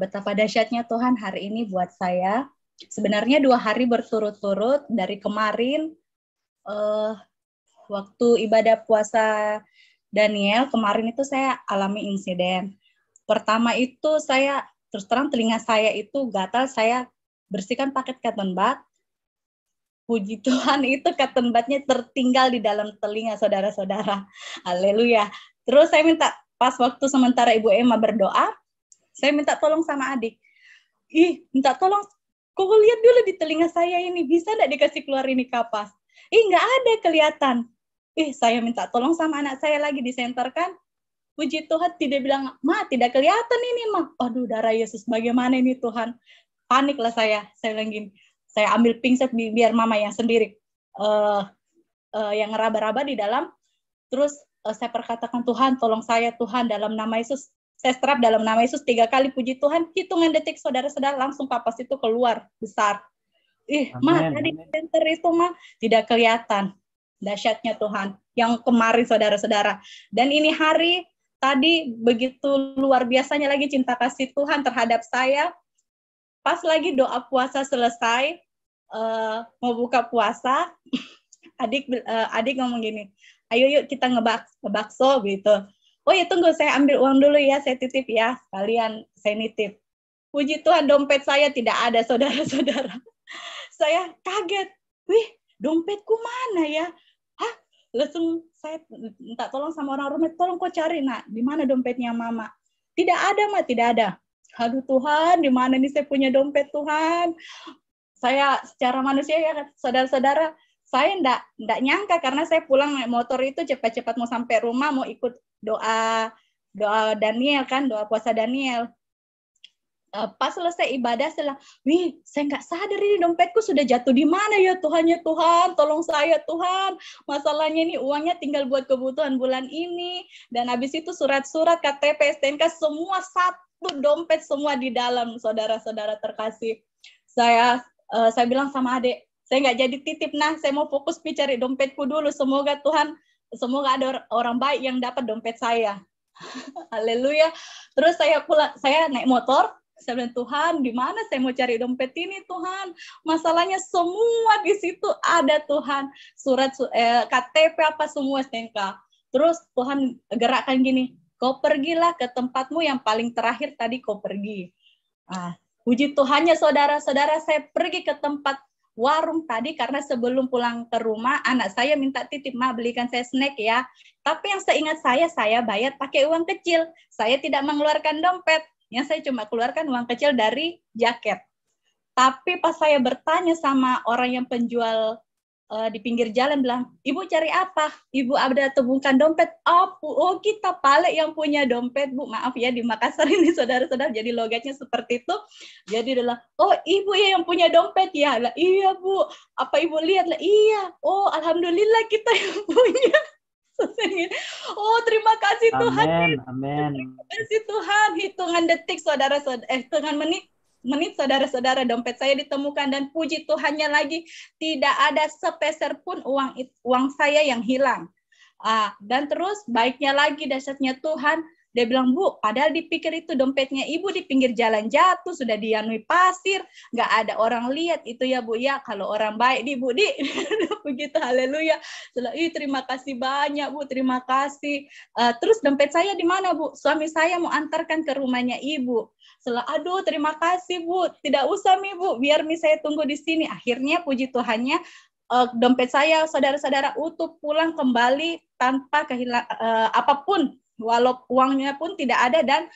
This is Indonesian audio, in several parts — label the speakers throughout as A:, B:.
A: Betapa dahsyatnya Tuhan hari ini buat saya. Sebenarnya 2 hari berturut-turut dari kemarin, waktu ibadah puasa Daniel, kemarin itu saya alami insiden. Pertama itu saya, terus terang telinga saya itu gatal, saya bersihkan pakai cotton bud. Puji Tuhan itu cotton budnya tertinggal di dalam telinga saudara-saudara. Haleluya. Terus saya minta, pas waktu sementara Ibu Emma berdoa, saya minta tolong sama adik. Minta tolong, kok lihat dulu di telinga saya ini, bisa nggak dikasih keluar ini kapas? Nggak ada kelihatan. Saya minta tolong sama anak saya lagi disenterkan. Puji Tuhan, tidak bilang, Ma, tidak kelihatan ini, Ma. Aduh, darah Yesus, bagaimana ini Tuhan? Paniklah saya bilang gini, saya ambil pinset biar mama yang sendiri yang ngeraba-raba di dalam. Terus saya perkatakan, Tuhan, tolong saya, Tuhan, dalam nama Yesus. Saya serap dalam nama Yesus 3 kali, puji Tuhan. Hitungan detik, saudara-saudara, langsung kapas itu keluar besar. Ma, tadi center itu, Ma, tidak kelihatan. Dahsyatnya Tuhan. Yang kemarin, saudara-saudara. Dan ini hari, tadi begitu luar biasanya lagi cinta kasih Tuhan terhadap saya. Pas lagi doa puasa selesai, mau buka puasa, adik ngomong gini, ayo yuk kita ngebakso gitu. Oh ya tunggu, saya ambil uang dulu ya, saya titip ya, kalian saya nitip. Puji Tuhan, dompet saya tidak ada, saudara-saudara. Saya kaget, dompetku mana ya? Langsung saya minta tolong sama orang rumah, tolong kok cari, nak, di mana dompetnya mama? Tidak ada, Ma, tidak ada. Aduh Tuhan, di mana nih saya punya dompet, Tuhan? Saya secara manusia ya, saudara-saudara, saya enggak nyangka karena saya pulang naik motor itu cepat-cepat mau sampai rumah, mau ikut doa Daniel kan, doa puasa Daniel. Pas selesai ibadah, saya nggak sadar ini dompetku sudah jatuh di mana ya Tuhan, ya Tuhan, tolong saya Tuhan. Masalahnya ini uangnya tinggal buat kebutuhan bulan ini, dan habis itu surat-surat KTP, STNK, semua satu dompet semua di dalam, saudara-saudara terkasih. Saya bilang sama adik, saya nggak jadi titip, nah saya mau fokus cari dompetku dulu. Semoga Tuhan, semoga ada orang baik yang dapat dompet saya. Haleluya. Terus saya naik motor. Saya bilang, Tuhan, di mana saya mau cari dompet ini, Tuhan? Masalahnya semua di situ ada, Tuhan. Surat KTP apa semua, STNK. Terus Tuhan gerakkan gini, kau pergilah ke tempatmu yang paling terakhir tadi kau pergi. Puji Tuhannya, saudara-saudara, saya pergi ke tempat warung tadi karena sebelum pulang ke rumah, anak saya minta titip, Ma, belikan saya snack ya. Tapi yang seingat saya bayar pakai uang kecil. Saya tidak mengeluarkan dompet. Yang saya cuma keluarkan uang kecil dari jaket. Tapi pas saya bertanya sama orang yang penjual di pinggir jalan, bilang, Ibu cari apa? Ibu ada temukan dompet? Oh, kita Pale yang punya dompet, Bu. Maaf ya, di Makassar ini saudara-saudara, jadi logatnya seperti itu. Jadi adalah, oh Ibu ya yang punya dompet ya? Lah, iya Bu. Apa Ibu lihat? Lah, iya. Oh, alhamdulillah kita yang punya. Oh, terima kasih Tuhan.
B: Amin.
A: Terima kasih Tuhan. Hitungan detik saudara-saudara, hitungan menit saudara-saudara, dompet saya ditemukan, dan puji Tuhannya lagi tidak ada sepeser pun uang saya yang hilang. Dan terus baiknya lagi, dahsyatnya Tuhan, dia bilang, Bu, padahal dipikir itu dompetnya Ibu di pinggir jalan jatuh, sudah dianui pasir, nggak ada orang lihat itu ya Bu ya, kalau orang baik di Bu di. Begitu, haleluya. Terima kasih banyak Bu, terima kasih. Terus dompet saya di mana Bu? Suami saya mau antarkan ke rumahnya Ibu. Aduh terima kasih Bu, tidak usah Mi Bu, biar Mi saya tunggu di sini. Akhirnya puji Tuhannya, dompet saya saudara-saudara utuh, pulang kembali tanpa kehilangan apapun. Walau uangnya pun tidak ada, dan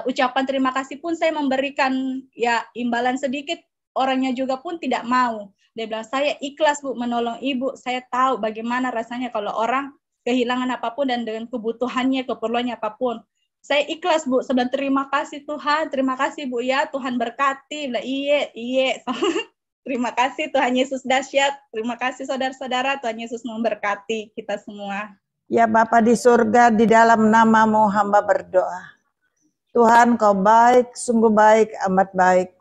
A: ucapan terima kasih pun saya memberikan ya imbalan sedikit, orangnya juga pun tidak mau. Dia bilang, saya ikhlas Bu menolong Ibu, saya tahu bagaimana rasanya kalau orang kehilangan apapun dan dengan kebutuhannya, keperluannya apapun. Saya ikhlas Bu, sebenarnya terima kasih Tuhan, terima kasih Bu ya, Tuhan berkati. Bilang, iya. Terima kasih Tuhan Yesus dahsyat, terima kasih saudara-saudara, Tuhan Yesus memberkati kita semua.
C: Ya Bapa di surga, di dalam nama-Mu hamba berdoa. Tuhan, Kau baik, sungguh baik, amat baik.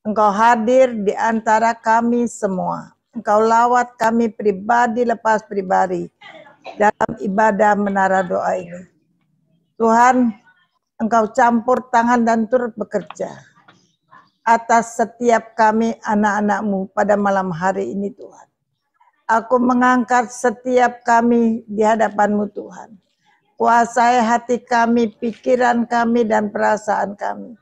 C: Engkau hadir di antara kami semua. Engkau lawat kami pribadi lepas pribadi dalam ibadah menara doa ini. Tuhan, Engkau campur tangan dan turut bekerja atas setiap kami anak-anak-Mu pada malam hari ini Tuhan. Aku mengangkat setiap kami di hadapan-Mu Tuhan. Kuasai hati kami, pikiran kami, dan perasaan kami.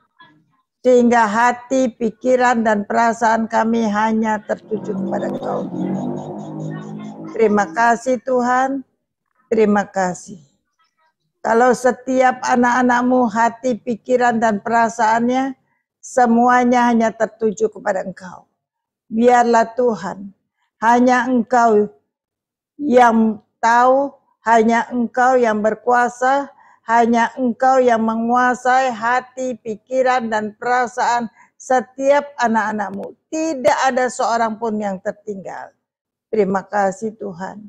C: Sehingga hati, pikiran, dan perasaan kami hanya tertuju kepada Engkau. Terima kasih Tuhan, terima kasih. Kalau setiap anak-anak-Mu hati, pikiran, dan perasaannya, semuanya hanya tertuju kepada Engkau. Biarlah Tuhan, hanya Engkau yang tahu, hanya Engkau yang berkuasa, hanya Engkau yang menguasai hati, pikiran, dan perasaan setiap anak-anak-Mu. Tidak ada seorang pun yang tertinggal. Terima kasih Tuhan.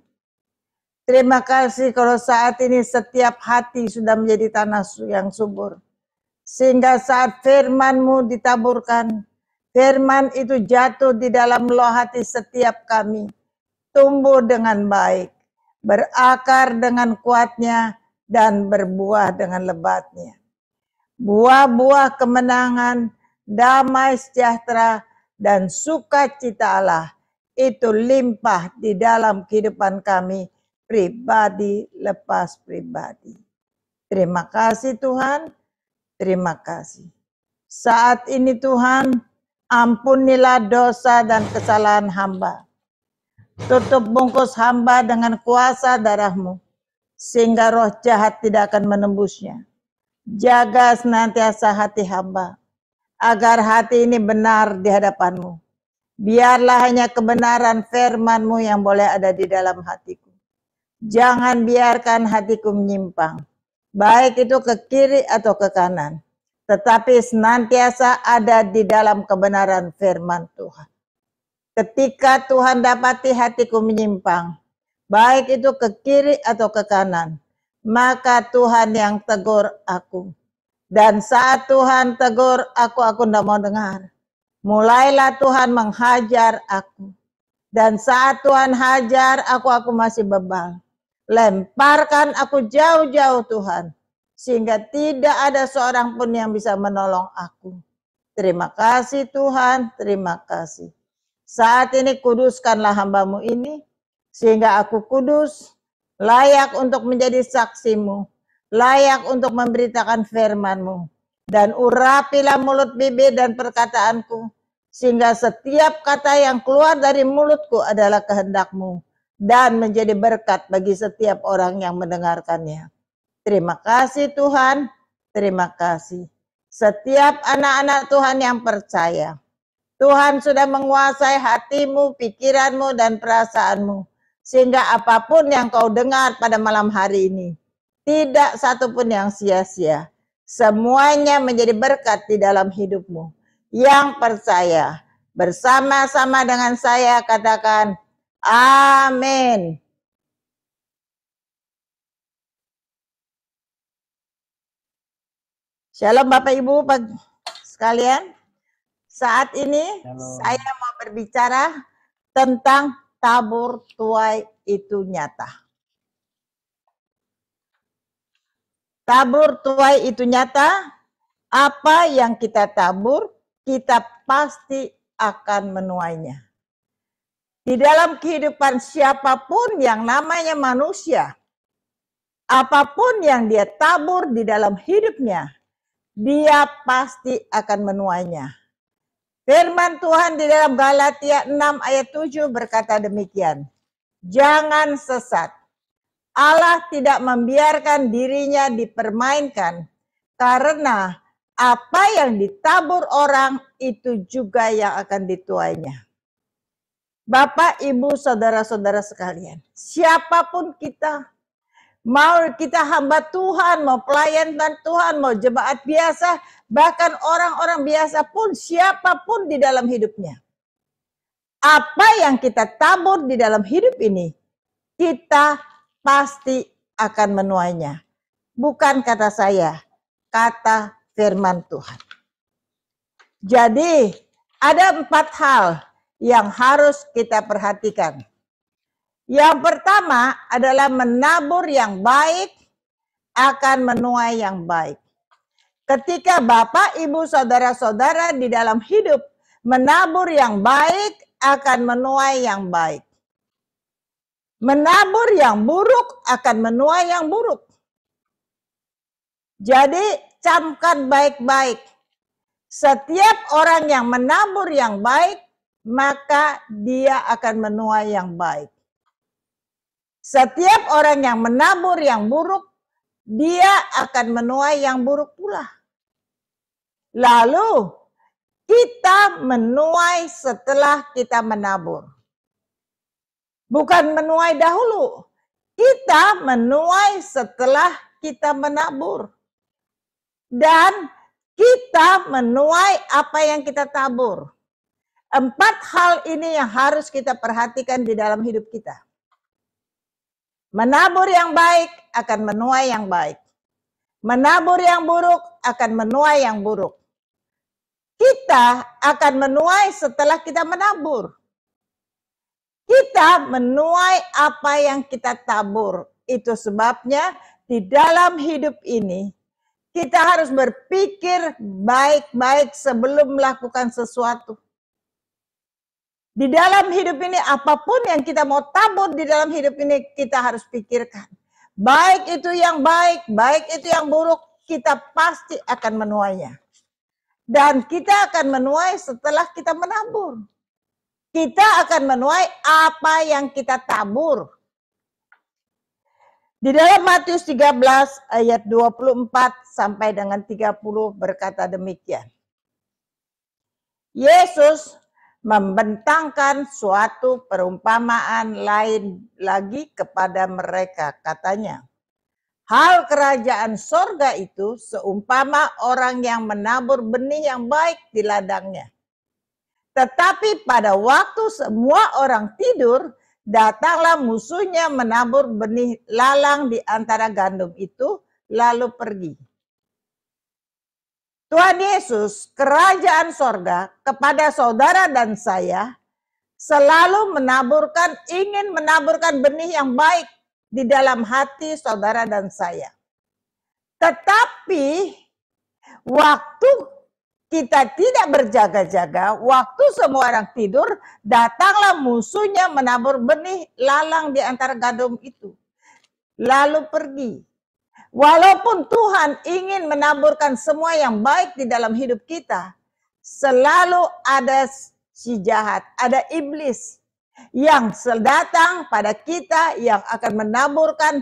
C: Terima kasih kalau saat ini setiap hati sudah menjadi tanah yang subur. Sehingga saat firman-Mu ditaburkan, firman itu jatuh di dalam loh hati setiap kami. Tumbuh dengan baik, berakar dengan kuatnya, dan berbuah dengan lebatnya. Buah-buah kemenangan, damai sejahtera, dan sukacita Allah itu limpah di dalam kehidupan kami, pribadi lepas pribadi. Terima kasih Tuhan, terima kasih. Saat ini Tuhan, ampunilah dosa dan kesalahan hamba. Tutup bungkus hamba dengan kuasa darah-Mu, sehingga roh jahat tidak akan menembusnya. Jaga senantiasa hati hamba, agar hati ini benar di hadapan-Mu. Biarlah hanya kebenaran firman-Mu yang boleh ada di dalam hatiku. Jangan biarkan hatiku menyimpang, baik itu ke kiri atau ke kanan, tetapi senantiasa ada di dalam kebenaran firman Tuhan. Ketika Tuhan dapati hatiku menyimpang, baik itu ke kiri atau ke kanan, maka Tuhan yang tegur aku. Dan saat Tuhan tegur aku tidak mau dengar. Mulailah Tuhan menghajar aku. Dan saat Tuhan hajar aku masih bebal. Lemparkan aku jauh-jauh Tuhan, sehingga tidak ada seorang pun yang bisa menolong aku. Terima kasih Tuhan, terima kasih. Saat ini kuduskanlah hamba-Mu ini, sehingga aku kudus, layak untuk menjadi saksi-Mu, layak untuk memberitakan firman-Mu. Dan urapilah mulut bibir dan perkataanku, sehingga setiap kata yang keluar dari mulutku adalah kehendak-Mu, dan menjadi berkat bagi setiap orang yang mendengarkannya. Terima kasih Tuhan, terima kasih. Setiap anak-anak Tuhan yang percaya, Tuhan sudah menguasai hatimu, pikiranmu, dan perasaanmu. Sehingga apapun yang kau dengar pada malam hari ini, tidak satu pun yang sia-sia. Semuanya menjadi berkat di dalam hidupmu. Yang percaya, bersama-sama dengan saya katakan, amin. Shalom Bapak Ibu sekalian. Saat ini saya mau berbicara tentang tabur tuai itu nyata. Tabur tuai itu nyata. Apa yang kita tabur, kita pasti akan menuainya. Di dalam kehidupan siapapun yang namanya manusia, apapun yang dia tabur di dalam hidupnya, dia pasti akan menuainya. Firman Tuhan di dalam Galatia 6 ayat 7 berkata demikian. Jangan sesat. Allah tidak membiarkan dirinya dipermainkan, karena apa yang ditabur orang itu juga yang akan dituainya. Bapak, Ibu, saudara-saudara sekalian, siapapun kita, mau kita hamba Tuhan, mau pelayan Tuhan, mau jemaat biasa, bahkan orang-orang biasa pun, siapapun di dalam hidupnya. Apa yang kita tabur di dalam hidup ini, kita pasti akan menuainya. Bukan kata saya, kata firman Tuhan. Jadi, ada 4 hal yang harus kita perhatikan. Yang pertama adalah menabur yang baik akan menuai yang baik. Ketika Bapak, Ibu, Saudara-saudara di dalam hidup menabur yang baik akan menuai yang baik. Menabur yang buruk akan menuai yang buruk. Jadi camkan baik-baik. Setiap orang yang menabur yang baik, maka dia akan menuai yang baik. Setiap orang yang menabur yang buruk, dia akan menuai yang buruk pula. Lalu kita menuai setelah kita menabur. Bukan menuai dahulu. Kita menuai setelah kita menabur. Dan kita menuai apa yang kita tabur. 4 hal ini yang harus kita perhatikan di dalam hidup kita. Menabur yang baik akan menuai yang baik. Menabur yang buruk akan menuai yang buruk. Kita akan menuai setelah kita menabur. Kita menuai apa yang kita tabur. Itu sebabnya di dalam hidup ini kita harus berpikir baik-baik sebelum melakukan sesuatu. Di dalam hidup ini apapun yang kita mau tabur di dalam hidup ini kita harus pikirkan. Baik itu yang baik, baik itu yang buruk, kita pasti akan menuainya. Dan kita akan menuai setelah kita menabur. Kita akan menuai apa yang kita tabur. Di dalam Matius 13 ayat 24 sampai dengan 30 berkata demikian. Yesus membentangkan suatu perumpamaan lain lagi kepada mereka. Katanya, hal kerajaan sorga itu seumpama orang yang menabur benih yang baik di ladangnya. Tetapi pada waktu semua orang tidur, datanglah musuhnya menabur benih lalang di antara gandum itu, lalu pergi. Tuhan Yesus, kerajaan sorga kepada saudara dan saya, selalu ingin menaburkan benih yang baik di dalam hati saudara dan saya. Tetapi waktu kita tidak berjaga-jaga, waktu semua orang tidur, datanglah musuhnya menabur benih lalang di antara gandum itu. Lalu pergi. Walaupun Tuhan ingin menaburkan semua yang baik di dalam hidup kita, selalu ada si jahat, ada iblis yang datang pada kita yang akan menaburkan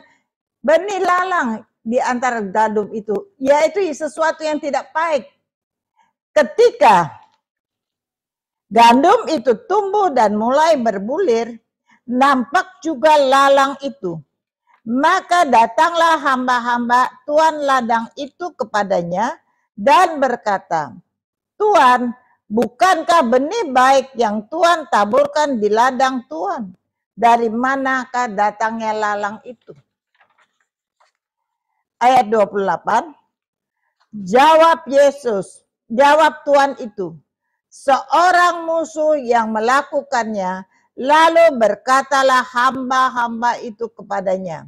C: benih lalang di antara gandum itu, yaitu sesuatu yang tidak baik. Ketika gandum itu tumbuh dan mulai berbulir, nampak juga lalang itu. Maka datanglah hamba-hamba tuan ladang itu kepadanya dan berkata, Tuan, bukankah benih baik yang Tuan taburkan di ladang Tuan? Dari manakah datangnya lalang itu? Ayat 28, jawab Tuan itu, seorang musuh yang melakukannya, lalu berkatalah hamba-hamba itu kepadanya,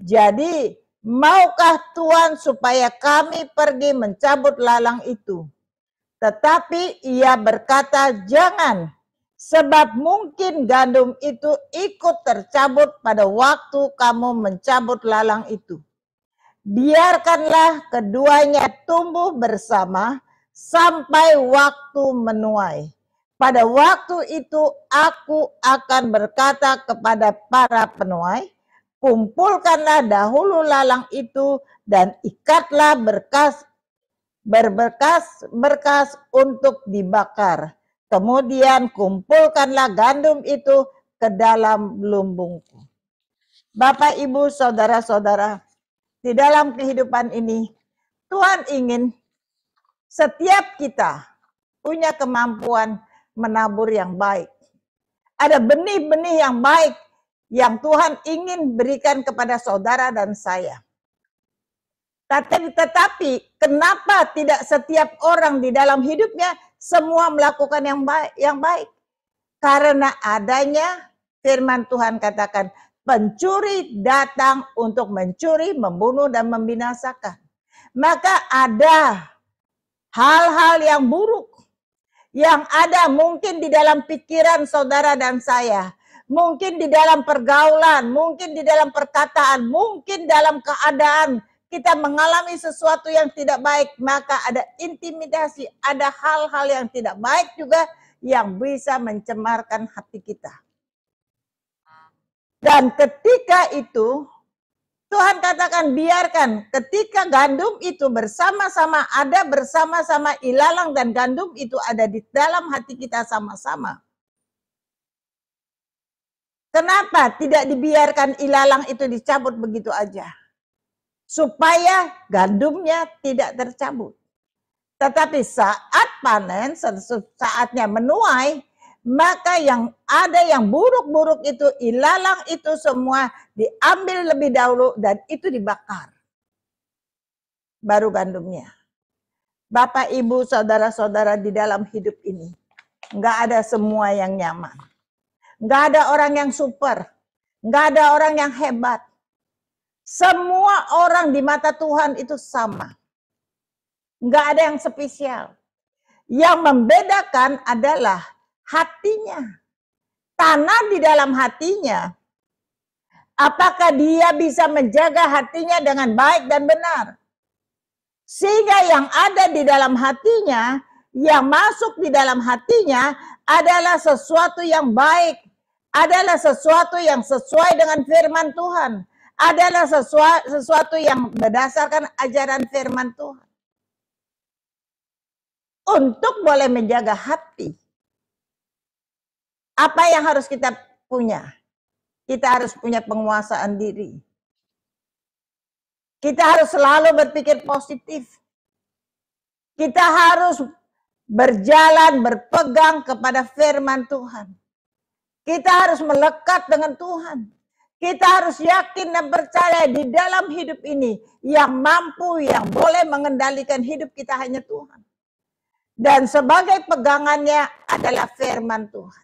C: jadi maukah Tuan supaya kami pergi mencabut lalang itu? Tetapi ia berkata, jangan, sebab mungkin gandum itu ikut tercabut pada waktu kamu mencabut lalang itu. Biarkanlah keduanya tumbuh bersama sampai waktu menuai. Pada waktu itu aku akan berkata kepada para penuai, kumpulkanlah dahulu lalang itu dan ikatlah berberkas untuk dibakar. Kemudian kumpulkanlah gandum itu ke dalam lumbungku. Bapak, Ibu, saudara-saudara, di dalam kehidupan ini, Tuhan ingin setiap kita punya kemampuan menabur yang baik. Ada benih-benih yang baik yang Tuhan ingin berikan kepada saudara dan saya. Tetapi kenapa tidak setiap orang di dalam hidupnya semua melakukan yang baik? Karena adanya firman Tuhan katakan, pencuri datang untuk mencuri, membunuh, dan membinasakan. Maka ada hal-hal yang buruk yang ada mungkin di dalam pikiran saudara dan saya, mungkin di dalam pergaulan, mungkin di dalam perkataan, mungkin dalam keadaan kita mengalami sesuatu yang tidak baik, maka ada intimidasi, ada hal-hal yang tidak baik juga yang bisa mencemarkan hati kita. Dan ketika itu, Tuhan katakan biarkan ketika gandum itu bersama-sama ada bersama-sama ilalang dan gandum itu ada di dalam hati kita sama-sama. Kenapa tidak dibiarkan ilalang itu dicabut begitu aja? Supaya gandumnya tidak tercabut. Tetapi saat panen, saatnya menuai, maka yang ada yang buruk-buruk itu, ilalang itu semua diambil lebih dahulu dan itu dibakar. Baru gandumnya. Bapak, Ibu, saudara-saudara di dalam hidup ini, nggak ada semua yang nyaman. Nggak ada orang yang super. Nggak ada orang yang hebat. Semua orang di mata Tuhan itu sama. Nggak ada yang spesial. Yang membedakan adalah hatinya. Tanah di dalam hatinya. Apakah dia bisa menjaga hatinya dengan baik dan benar? Sehingga yang ada di dalam hatinya, yang masuk di dalam hatinya adalah sesuatu yang baik. Adalah sesuatu yang sesuai dengan firman Tuhan. Adalah sesuatu yang berdasarkan ajaran firman Tuhan. Untuk boleh menjaga hati, apa yang harus kita punya? Kita harus punya penguasaan diri. Kita harus selalu berpikir positif. Kita harus berjalan, berpegang kepada firman Tuhan. Kita harus melekat dengan Tuhan. Kita harus yakin dan percaya di dalam hidup ini yang mampu, yang boleh mengendalikan hidup kita hanya Tuhan. Dan sebagai pegangannya adalah firman Tuhan.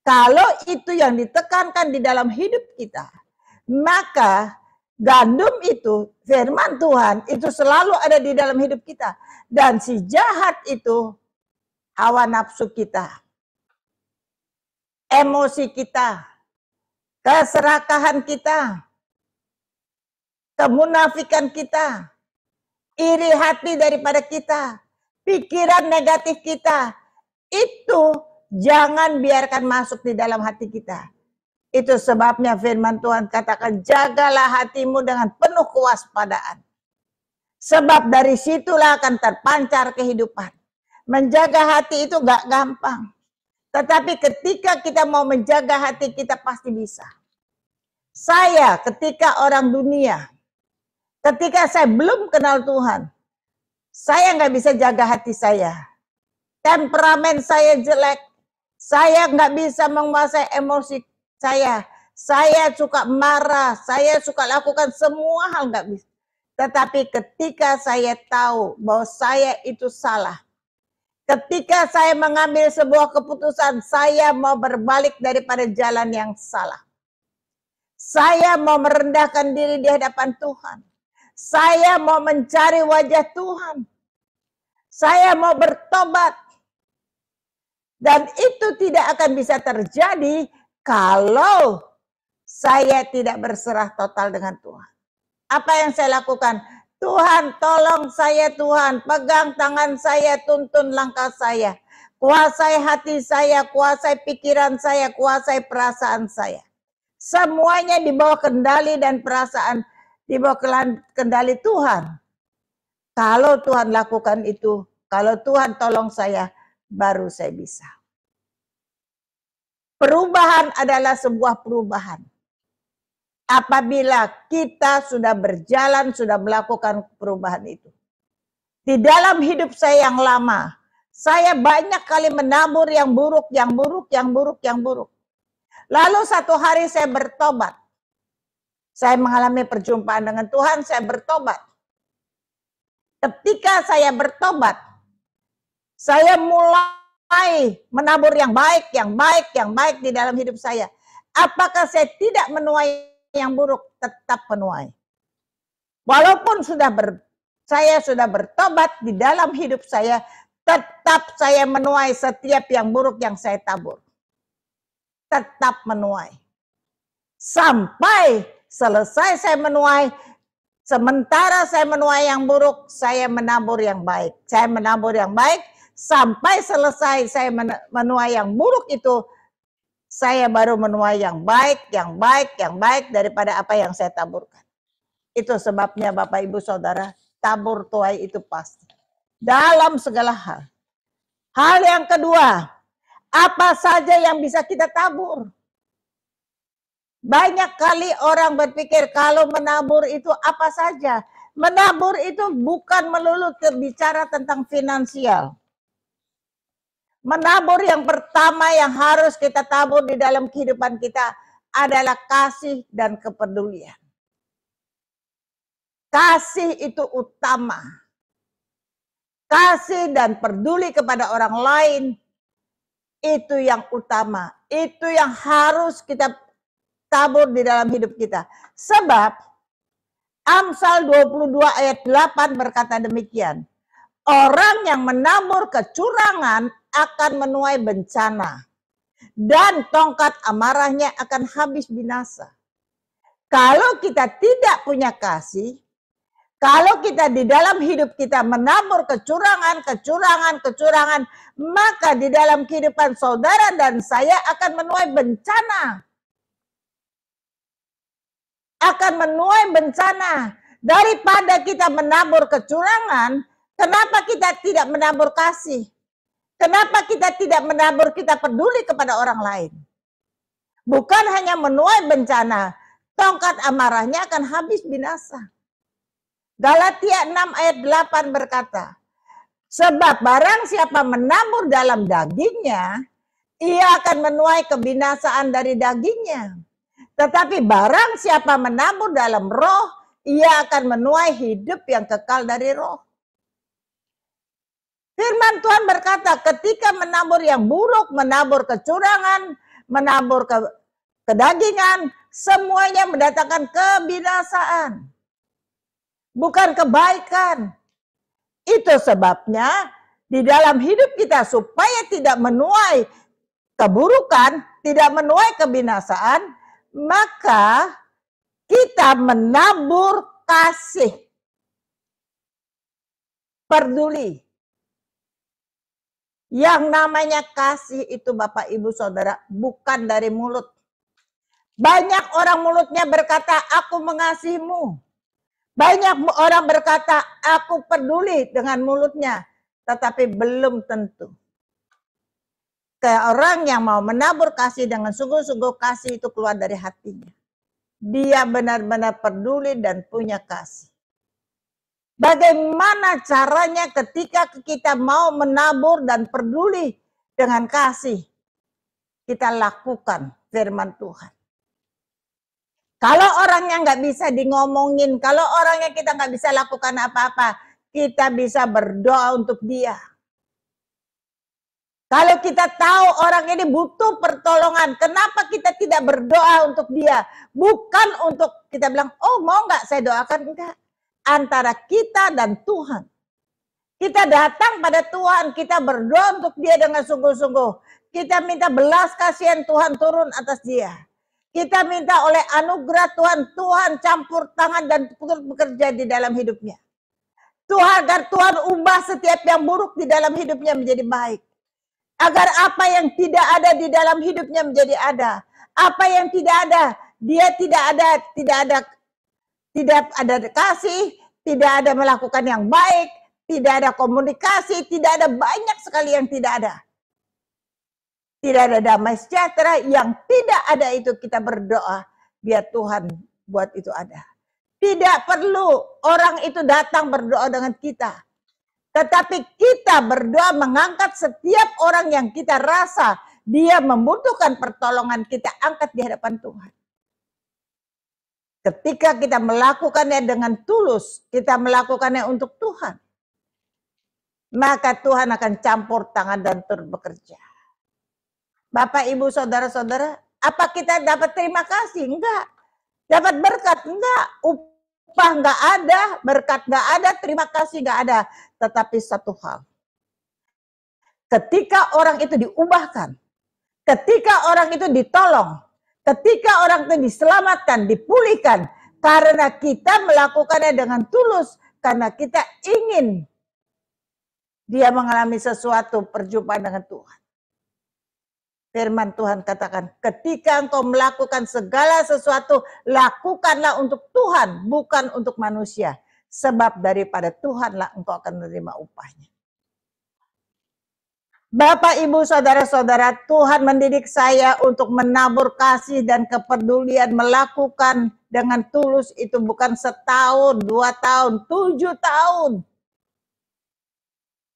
C: Kalau itu yang ditekankan di dalam hidup kita, maka gandum itu, firman Tuhan, itu selalu ada di dalam hidup kita. Dan si jahat itu, hawa nafsu kita, emosi kita, keserakahan kita, kemunafikan kita, iri hati daripada kita, pikiran negatif kita, itu jangan biarkan masuk di dalam hati kita. Itu sebabnya firman Tuhan katakan, jagalah hatimu dengan penuh kewaspadaan. Sebab dari situlah akan terpancar kehidupan. Menjaga hati itu gak gampang. Tetapi ketika kita mau menjaga hati kita pasti bisa. Saya ketika orang dunia, ketika saya belum kenal Tuhan, saya nggak bisa jaga hati saya. Temperamen saya jelek. Saya nggak bisa menguasai emosi saya. Saya suka marah. Saya suka lakukan semua hal nggak bisa. Tetapi ketika saya tahu bahwa saya itu salah. Ketika saya mengambil sebuah keputusan, saya mau berbalik daripada jalan yang salah. Saya mau merendahkan diri di hadapan Tuhan. Saya mau mencari wajah Tuhan. Saya mau bertobat. Dan itu tidak akan bisa terjadi kalau saya tidak berserah total dengan Tuhan. Apa yang saya lakukan? Tuhan, tolong saya Tuhan. Pegang tangan saya, tuntun langkah saya. Kuasai hati saya, kuasai pikiran saya, kuasai perasaan saya. Semuanya di bawah kendali dan perasaan, di bawah kendali Tuhan. Kalau Tuhan lakukan itu, kalau Tuhan tolong saya, baru saya bisa. Perubahan adalah sebuah perubahan. Apabila kita sudah berjalan, sudah melakukan perubahan itu. Di dalam hidup saya yang lama, saya banyak kali menabur yang buruk, yang buruk, yang buruk, yang buruk. Lalu satu hari saya bertobat. Saya mengalami perjumpaan dengan Tuhan, saya bertobat. Ketika saya bertobat, saya mulai menabur yang baik, yang baik, yang baik di dalam hidup saya. Apakah saya tidak menuai yang buruk? Tetap menuai. Walaupun sudah saya sudah bertobat di dalam hidup saya, tetap saya menuai setiap yang buruk yang saya tabur. Tetap menuai. Sampai selesai saya menuai, sementara saya menuai yang buruk, saya menabur yang baik. Saya menabur yang baik, sampai selesai saya menuai yang buruk itu, saya baru menuai yang baik, yang baik, yang baik daripada apa yang saya taburkan. Itu sebabnya Bapak Ibu Saudara, tabur tuai itu pasti. Dalam segala hal. Hal yang kedua, apa saja yang bisa kita tabur? Banyak kali orang berpikir kalau menabur itu apa saja. Menabur itu bukan melulu berbicara tentang finansial. Menabur yang pertama yang harus kita tabur di dalam kehidupan kita adalah kasih dan kepedulian. Kasih itu utama. Kasih dan peduli kepada orang lain itu yang utama. Itu yang harus kita tabur di dalam hidup kita. Sebab Amsal 22 ayat 8 berkata demikian. Orang yang menabur kecurangan akan menuai bencana. Dan tongkat amarahnya akan habis binasa. Kalau kita tidak punya kasih, kalau kita di dalam hidup kita menabur kecurangan, maka di dalam kehidupan saudara dan saya akan menuai bencana. Akan menuai bencana. Daripada kita menabur kecurangan, kenapa kita tidak menabur kasih? Kenapa kita tidak menabur kita peduli kepada orang lain? Bukan hanya menuai bencana, tongkat amarahnya akan habis binasa. Galatia 6 ayat 8 berkata, sebab barang siapa menabur dalam dagingnya, ia akan menuai kebinasaan dari dagingnya. Tetapi barang siapa menabur dalam roh, ia akan menuai hidup yang kekal dari roh. Firman Tuhan berkata, ketika menabur yang buruk, menabur kecurangan, menabur kedagingan, semuanya mendatangkan kebinasaan. Bukan kebaikan. Itu sebabnya di dalam hidup kita supaya tidak menuai keburukan, tidak menuai kebinasaan, maka kita menabur kasih, peduli. Yang namanya kasih itu Bapak Ibu Saudara bukan dari mulut. Banyak orang mulutnya berkata, aku mengasihimu. Banyak orang berkata, aku peduli dengan mulutnya. Tetapi belum tentu. Kayak orang yang mau menabur kasih dengan sungguh-sungguh, kasih itu keluar dari hatinya. Dia benar-benar peduli dan punya kasih. Bagaimana caranya ketika kita mau menabur dan peduli dengan kasih? Kita lakukan firman Tuhan. Kalau orangnya nggak bisa ngomongin, kalau orangnya kita nggak bisa lakukan apa-apa, kita bisa berdoa untuk dia. Kalau kita tahu orang ini butuh pertolongan, kenapa kita tidak berdoa untuk dia? Bukan untuk kita bilang, oh mau nggak saya doakan? Enggak. Antara kita dan Tuhan. Kita datang pada Tuhan, kita berdoa untuk dia dengan sungguh-sungguh. Kita minta belas kasihan Tuhan turun atas dia. Kita minta oleh anugerah Tuhan campur tangan dan bekerja di dalam hidupnya. Tuhan, agar Tuhan ubah setiap yang buruk di dalam hidupnya menjadi baik. Agar apa yang tidak ada di dalam hidupnya menjadi ada. Apa yang tidak ada, dia tidak ada kasih, tidak ada melakukan yang baik, tidak ada komunikasi, tidak ada banyak sekali yang tidak ada. Tidak ada damai sejahtera, yang tidak ada itu kita berdoa, biar Tuhan buat itu ada. Tidak perlu orang itu datang berdoa dengan kita. Tetapi kita berdoa mengangkat setiap orang yang kita rasa dia membutuhkan pertolongan, kita angkat di hadapan Tuhan. Ketika kita melakukannya dengan tulus, kita melakukannya untuk Tuhan, maka Tuhan akan campur tangan dan turut bekerja. Bapak, Ibu, Saudara-saudara, apa kita dapat terima kasih? Enggak. Dapat berkat? Enggak. upah nggak ada, berkat nggak ada, terima kasih nggak ada. Tetapi satu hal, ketika orang itu diubahkan, ketika orang itu ditolong, ketika orang itu diselamatkan, dipulihkan, karena kita melakukannya dengan tulus, karena kita ingin dia mengalami sesuatu perjumpaan dengan Tuhan. Firman Tuhan katakan, ketika engkau melakukan segala sesuatu, lakukanlah untuk Tuhan, bukan untuk manusia. Sebab daripada Tuhanlah engkau akan menerima upahnya. Bapak, Ibu, Saudara-saudara, Tuhan mendidik saya untuk menabur kasih dan kepedulian, melakukan dengan tulus itu bukan setahun, 2 tahun, 7 tahun.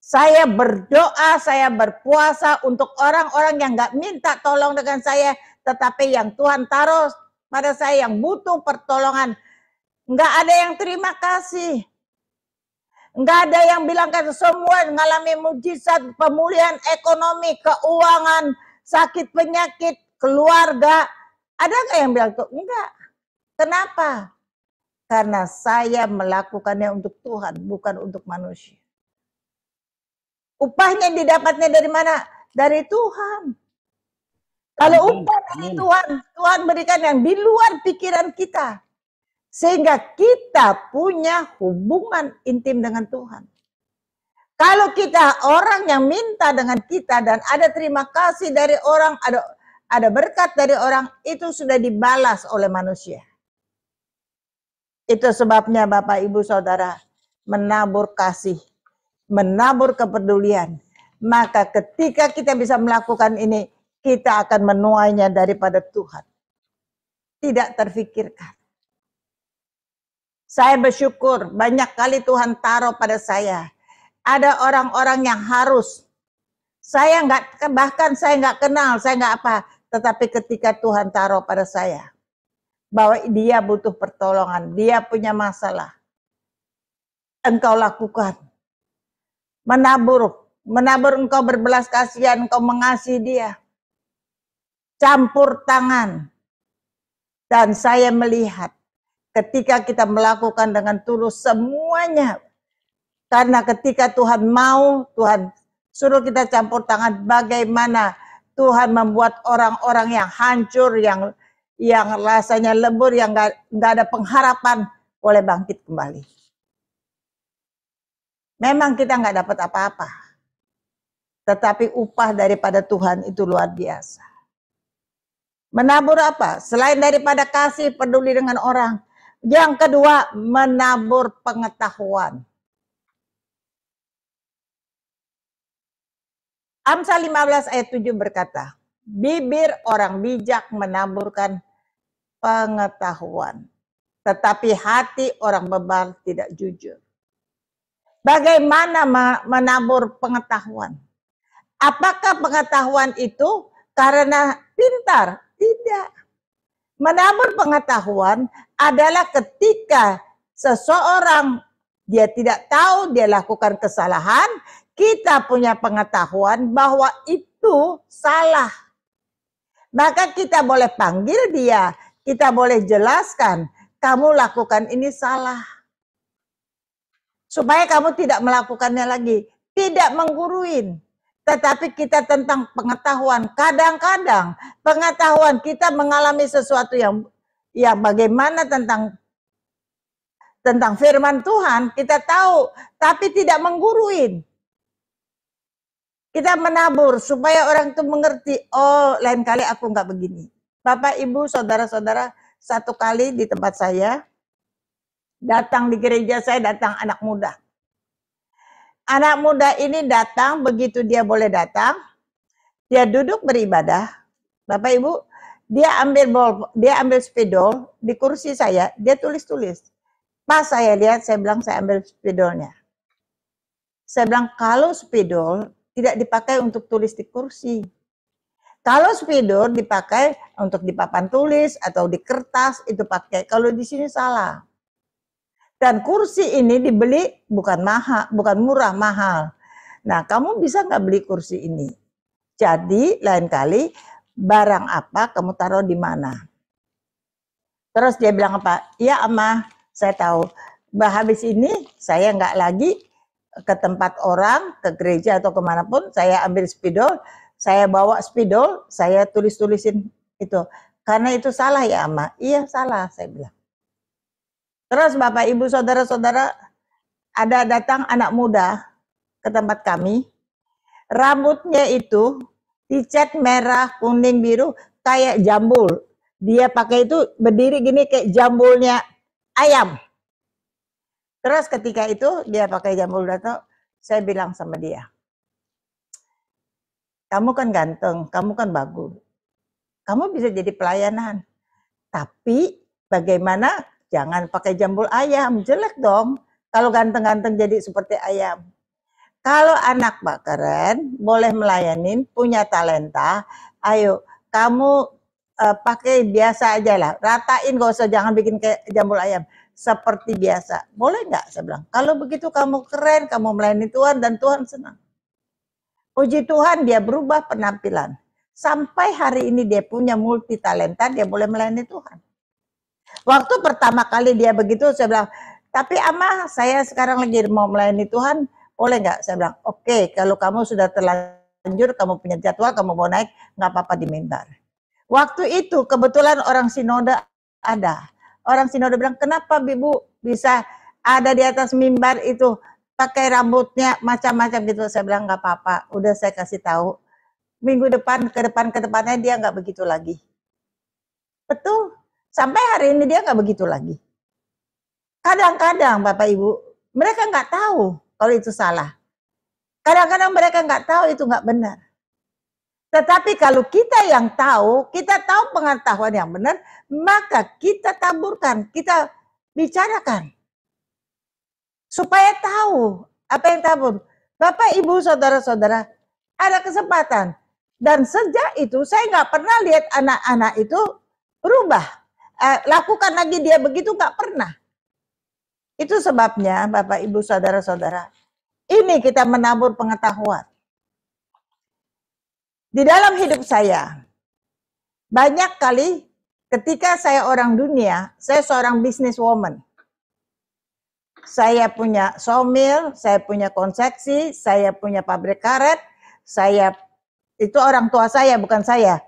C: Saya berdoa, saya berpuasa untuk orang-orang yang gak minta tolong dengan saya, tetapi yang Tuhan taruh pada saya yang butuh pertolongan. Gak ada yang terima kasih. Nggak ada yang bilang kan semua mengalami mujizat, pemulihan ekonomi, keuangan, sakit penyakit, keluarga. Ada nggak yang bilang tuh? Enggak. Kenapa? Karena saya melakukannya untuk Tuhan, bukan untuk manusia. Upahnya didapatnya dari mana? Dari Tuhan. Kalau upah dari Tuhan, Tuhan berikan yang di luar pikiran kita. Sehingga kita punya hubungan intim dengan Tuhan. Kalau kita orang yang minta dengan kita dan ada terima kasih dari orang, ada berkat dari orang, itu sudah dibalas oleh manusia. Itu sebabnya Bapak, Ibu, Saudara, menabur kasih, menabur kepedulian. Maka ketika kita bisa melakukan ini, kita akan menuainya daripada Tuhan. Tidak terfikirkan. Saya bersyukur banyak kali Tuhan taruh pada saya. Ada orang-orang yang harus. Saya bahkan saya nggak kenal, saya nggak apa. Tetapi ketika Tuhan taruh pada saya. Bahwa dia butuh pertolongan, dia punya masalah. Engkau lakukan. Menabur engkau berbelas kasihan, engkau mengasihi dia. Campur tangan. Dan saya melihat. Ketika kita melakukan dengan tulus semuanya. Karena ketika Tuhan mau, Tuhan suruh kita campur tangan. Bagaimana Tuhan membuat orang-orang yang hancur, yang rasanya lebur, yang gak ada pengharapan, boleh bangkit kembali. Memang kita gak dapat apa-apa. Tetapi upah daripada Tuhan itu luar biasa. Menabur apa? Selain daripada kasih, peduli dengan orang. Yang kedua, menabur pengetahuan. Amsal 15 ayat 7 berkata, bibir orang bijak menaburkan pengetahuan, tetapi hati orang bebal tidak jujur. Bagaimana menabur pengetahuan? Apakah pengetahuan itu karena pintar? Tidak. Menabur pengetahuan adalah ketika seseorang dia tidak tahu, dia lakukan kesalahan, kita punya pengetahuan bahwa itu salah. Maka kita boleh panggil dia, kita boleh jelaskan, kamu lakukan ini salah. Supaya kamu tidak melakukannya lagi, tidak mengguruin. Tetapi kita tentang pengetahuan, kadang-kadang pengetahuan kita mengalami sesuatu yang bagaimana tentang firman Tuhan, kita tahu, tapi tidak mengguruin. Kita menabur supaya orang itu mengerti, oh lain kali aku nggak begini. Bapak, Ibu, Saudara-saudara, satu kali di tempat saya, datang di gereja saya, datang anak muda. Anak muda ini datang, begitu dia boleh datang, dia duduk beribadah. Bapak Ibu, dia ambil spidol di kursi saya, dia tulis-tulis. Pas saya lihat, saya bilang saya ambil spidolnya. Saya bilang kalau spidol tidak dipakai untuk tulis di kursi. Kalau spidol dipakai untuk di papan tulis atau di kertas, itu pakai. Kalau di sini salah. Dan kursi ini dibeli bukan mahal, bukan murah, mahal. Nah, kamu bisa nggak beli kursi ini? Jadi lain kali barang apa kamu taruh di mana? Terus dia bilang apa? Iya, Amah, Saya tahu. Habis ini saya nggak lagi ke tempat orang, ke gereja atau kemanapun, saya ambil spidol, saya bawa spidol, saya tulis-tulisin itu. Karena itu salah ya Ama? Iya salah, saya bilang. Terus Bapak Ibu Saudara-saudara, ada datang anak muda ke tempat kami, rambutnya itu dicat merah, kuning, biru, kayak jambul. Dia pakai itu berdiri gini kayak jambulnya ayam. Terus ketika itu dia pakai jambul datang, saya bilang sama dia, kamu kan ganteng, kamu kan bagus, kamu bisa jadi pelayanan. Tapi bagaimana jangan pakai jambul ayam, jelek dong. Kalau ganteng-ganteng jadi seperti ayam. Kalau anak keren, boleh melayanin, punya talenta, ayo kamu pakai biasa aja lah, ratain, gak usah, jangan bikin kayak jambul ayam. Seperti biasa, boleh nggak? Saya bilang, kalau begitu kamu keren, kamu melayani Tuhan dan Tuhan senang. Puji Tuhan dia berubah penampilan. Sampai hari ini dia punya multi talenta, dia boleh melayani Tuhan. Waktu pertama kali dia begitu, saya bilang, tapi Ama, saya sekarang lagi mau melayani Tuhan, boleh nggak? Saya bilang, oke, kalau kamu sudah terlanjur, kamu punya jadwal, kamu mau naik, nggak apa-apa di mimbar. Waktu itu kebetulan orang sinode ada. Orang sinode bilang, kenapa Ibu bisa ada di atas mimbar itu pakai rambutnya macam-macam gitu. Saya bilang nggak apa-apa, udah saya kasih tahu. Minggu depan ke depannya dia nggak begitu lagi. Betul, sampai hari ini dia nggak begitu lagi. Kadang-kadang Bapak Ibu, mereka nggak tahu kalau itu salah. Kadang-kadang mereka nggak tahu itu nggak benar. Tetapi kalau kita yang tahu, kita tahu pengetahuan yang benar, maka kita taburkan, kita bicarakan. Supaya tahu apa yang tabur. Bapak, Ibu, Saudara-saudara, ada kesempatan. Dan sejak itu saya nggak pernah lihat anak-anak itu berubah. Lakukan lagi dia begitu, nggak pernah. Itu sebabnya Bapak, Ibu, Saudara-saudara, ini kita menabur pengetahuan. Di dalam hidup saya, banyak kali ketika saya orang dunia, saya seorang businesswoman. Saya punya sawmill, saya punya konveksi, saya punya pabrik karet, itu orang tua saya, bukan saya.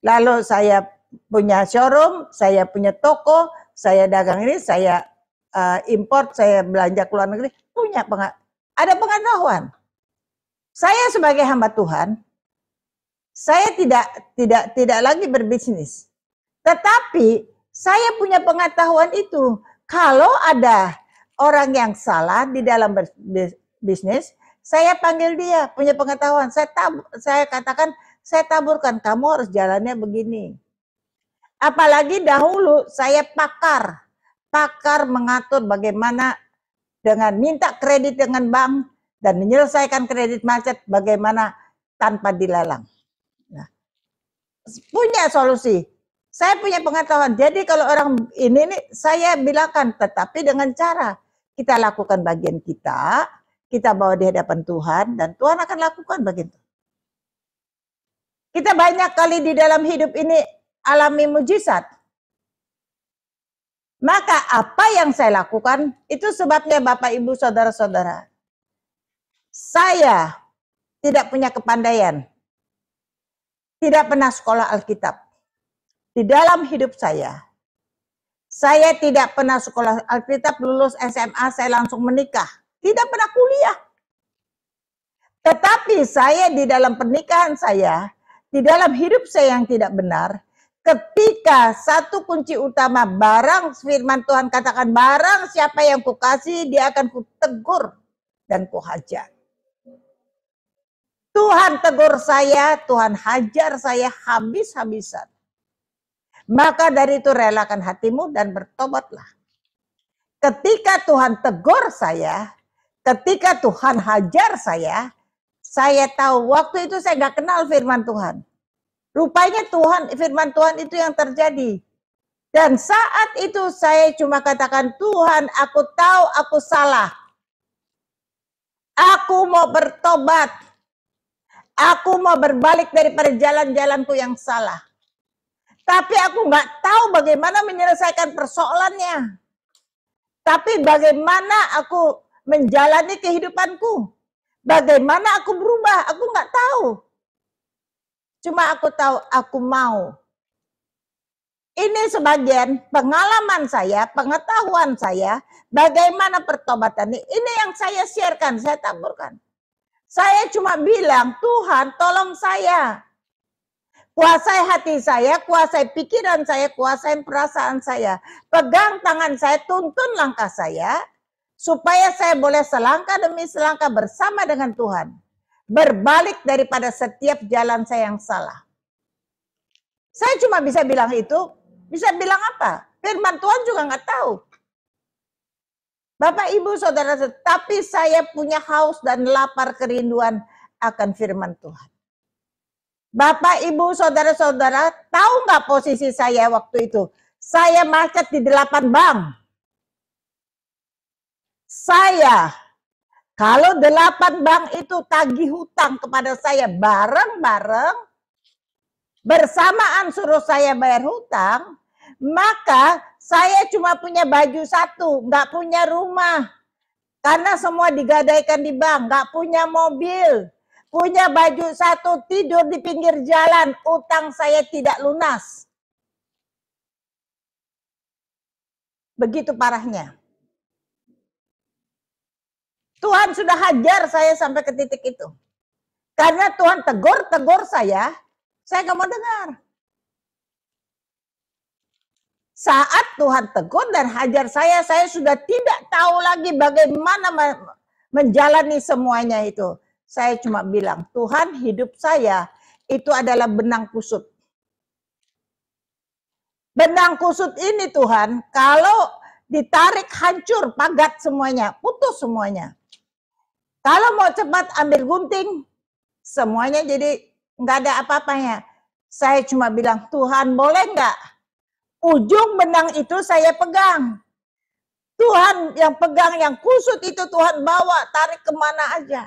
C: Lalu saya punya showroom, saya punya toko, saya dagang ini, saya import, saya belanja ke luar negeri, ada pengetahuan. Saya sebagai hamba Tuhan, saya tidak lagi berbisnis. Tetapi saya punya pengetahuan itu. Kalau ada orang yang salah di dalam bisnis, saya panggil dia, punya pengetahuan. Saya katakan, saya taburkan, kamu harus jalannya begini. Apalagi dahulu saya pakar mengatur bagaimana dengan minta kredit dengan bank dan menyelesaikan kredit macet bagaimana tanpa dilelang. Nah, punya solusi. Saya punya pengetahuan. Jadi kalau orang ini saya bilangkan, tetapi dengan cara kita lakukan bagian kita bawa di hadapan Tuhan, dan Tuhan akan lakukan bagian itu. Kita banyak kali di dalam hidup ini alami mujizat. Maka apa yang saya lakukan, itu sebabnya Bapak, Ibu, Saudara-saudara. Saya tidak punya kepandaian. Tidak pernah sekolah Alkitab. Di dalam hidup saya tidak pernah sekolah Alkitab, lulus SMA, saya langsung menikah. Tidak pernah kuliah. Tetapi saya di dalam pernikahan saya, di dalam hidup saya yang tidak benar, ketika satu kunci utama, barang firman Tuhan katakan, barang siapa yang kukasihi, dia akan kutegur dan kuhajar. Tuhan tegur saya, Tuhan hajar saya habis-habisan. Maka dari itu relakan hatimu dan bertobatlah. Ketika Tuhan tegur saya, ketika Tuhan hajar saya tahu waktu itu saya nggak kenal firman Tuhan. Rupanya firman Tuhan itu yang terjadi. Dan saat itu saya cuma katakan, Tuhan, aku tahu aku salah. Aku mau bertobat. Aku mau berbalik daripada jalan-jalanku yang salah. Tapi aku nggak tahu bagaimana menyelesaikan persoalannya. Tapi bagaimana aku menjalani kehidupanku? Bagaimana aku berubah? Aku nggak tahu. Cuma aku tahu aku mau. Ini sebagian pengalaman saya, pengetahuan saya, bagaimana pertobatan ini yang saya sharekan, saya taburkan. Saya cuma bilang, Tuhan tolong saya. Kuasai hati saya, kuasai pikiran saya, kuasai perasaan saya. Pegang tangan saya, tuntun langkah saya, supaya saya boleh selangkah demi selangkah bersama dengan Tuhan. Berbalik daripada setiap jalan saya yang salah. Saya cuma bisa bilang itu, bisa bilang apa? Firman Tuhan juga nggak tahu. Bapak, Ibu, Saudara, tapi saya punya haus dan lapar kerinduan akan firman Tuhan. Bapak, Ibu, Saudara-saudara, tahu nggak posisi saya waktu itu? Saya macet di 8 bank. Saya, kalau 8 bank itu tagih hutang kepada saya bareng-bareng, bersamaan suruh saya bayar hutang, maka saya cuma punya baju satu, nggak punya rumah. Karena semua digadaikan di bank, nggak punya mobil. Punya baju satu, tidur di pinggir jalan, utang saya tidak lunas. Begitu parahnya. Tuhan sudah hajar saya sampai ke titik itu. Karena Tuhan tegur saya nggak mau dengar. Saat Tuhan tegur dan hajar saya sudah tidak tahu lagi bagaimana menjalani semuanya itu. Saya cuma bilang, Tuhan, hidup saya itu adalah benang kusut. Benang kusut ini Tuhan, kalau ditarik hancur, pagat semuanya, putus semuanya. Kalau mau cepat ambil gunting, semuanya jadi nggak ada apa-apanya. Saya cuma bilang, Tuhan boleh nggak? Ujung benang itu saya pegang. Tuhan yang pegang, yang kusut itu Tuhan bawa, tarik kemana aja.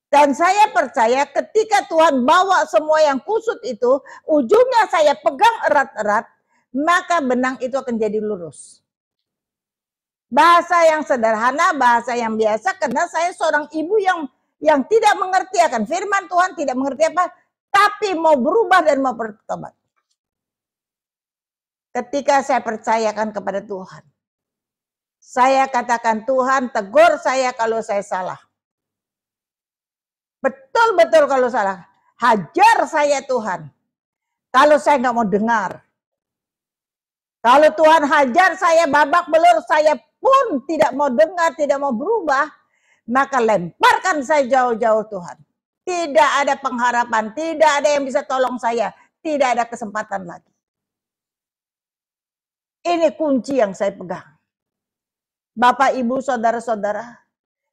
C: Dan saya percaya ketika Tuhan bawa semua yang kusut itu, ujungnya saya pegang erat-erat, maka benang itu akan jadi lurus. Bahasa yang sederhana, bahasa yang biasa, karena saya seorang ibu yang tidak mengerti akan firman Tuhan, tidak mengerti apa, tapi mau berubah dan mau bertobat. Ketika saya percayakan kepada Tuhan, saya katakan, Tuhan tegur saya kalau saya salah. Betul-betul kalau salah. Hajar saya Tuhan. Kalau saya nggak mau dengar. Kalau Tuhan hajar saya babak belur, saya pun tidak mau dengar, tidak mau berubah. Maka lemparkan saya jauh-jauh Tuhan. Tidak ada pengharapan, tidak ada yang bisa tolong saya. Tidak ada kesempatan lagi. Ini kunci yang saya pegang. Bapak, Ibu, Saudara-saudara.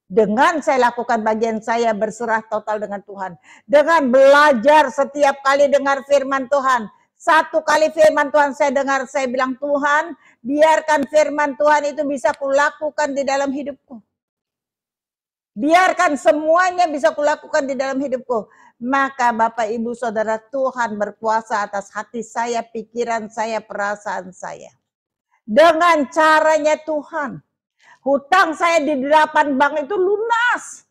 C: Dengan saya lakukan bagian saya berserah total dengan Tuhan. Dengan belajar setiap kali dengar firman Tuhan. Satu kali firman Tuhan saya dengar, saya bilang, Tuhan, biarkan firman Tuhan itu bisa kulakukan di dalam hidupku. Biarkan semuanya bisa kulakukan di dalam hidupku. Maka Bapak, Ibu, Saudara, Tuhan berkuasa atas hati saya, pikiran saya, perasaan saya. Dengan caranya Tuhan. Hutang saya di 8 bank itu lunas.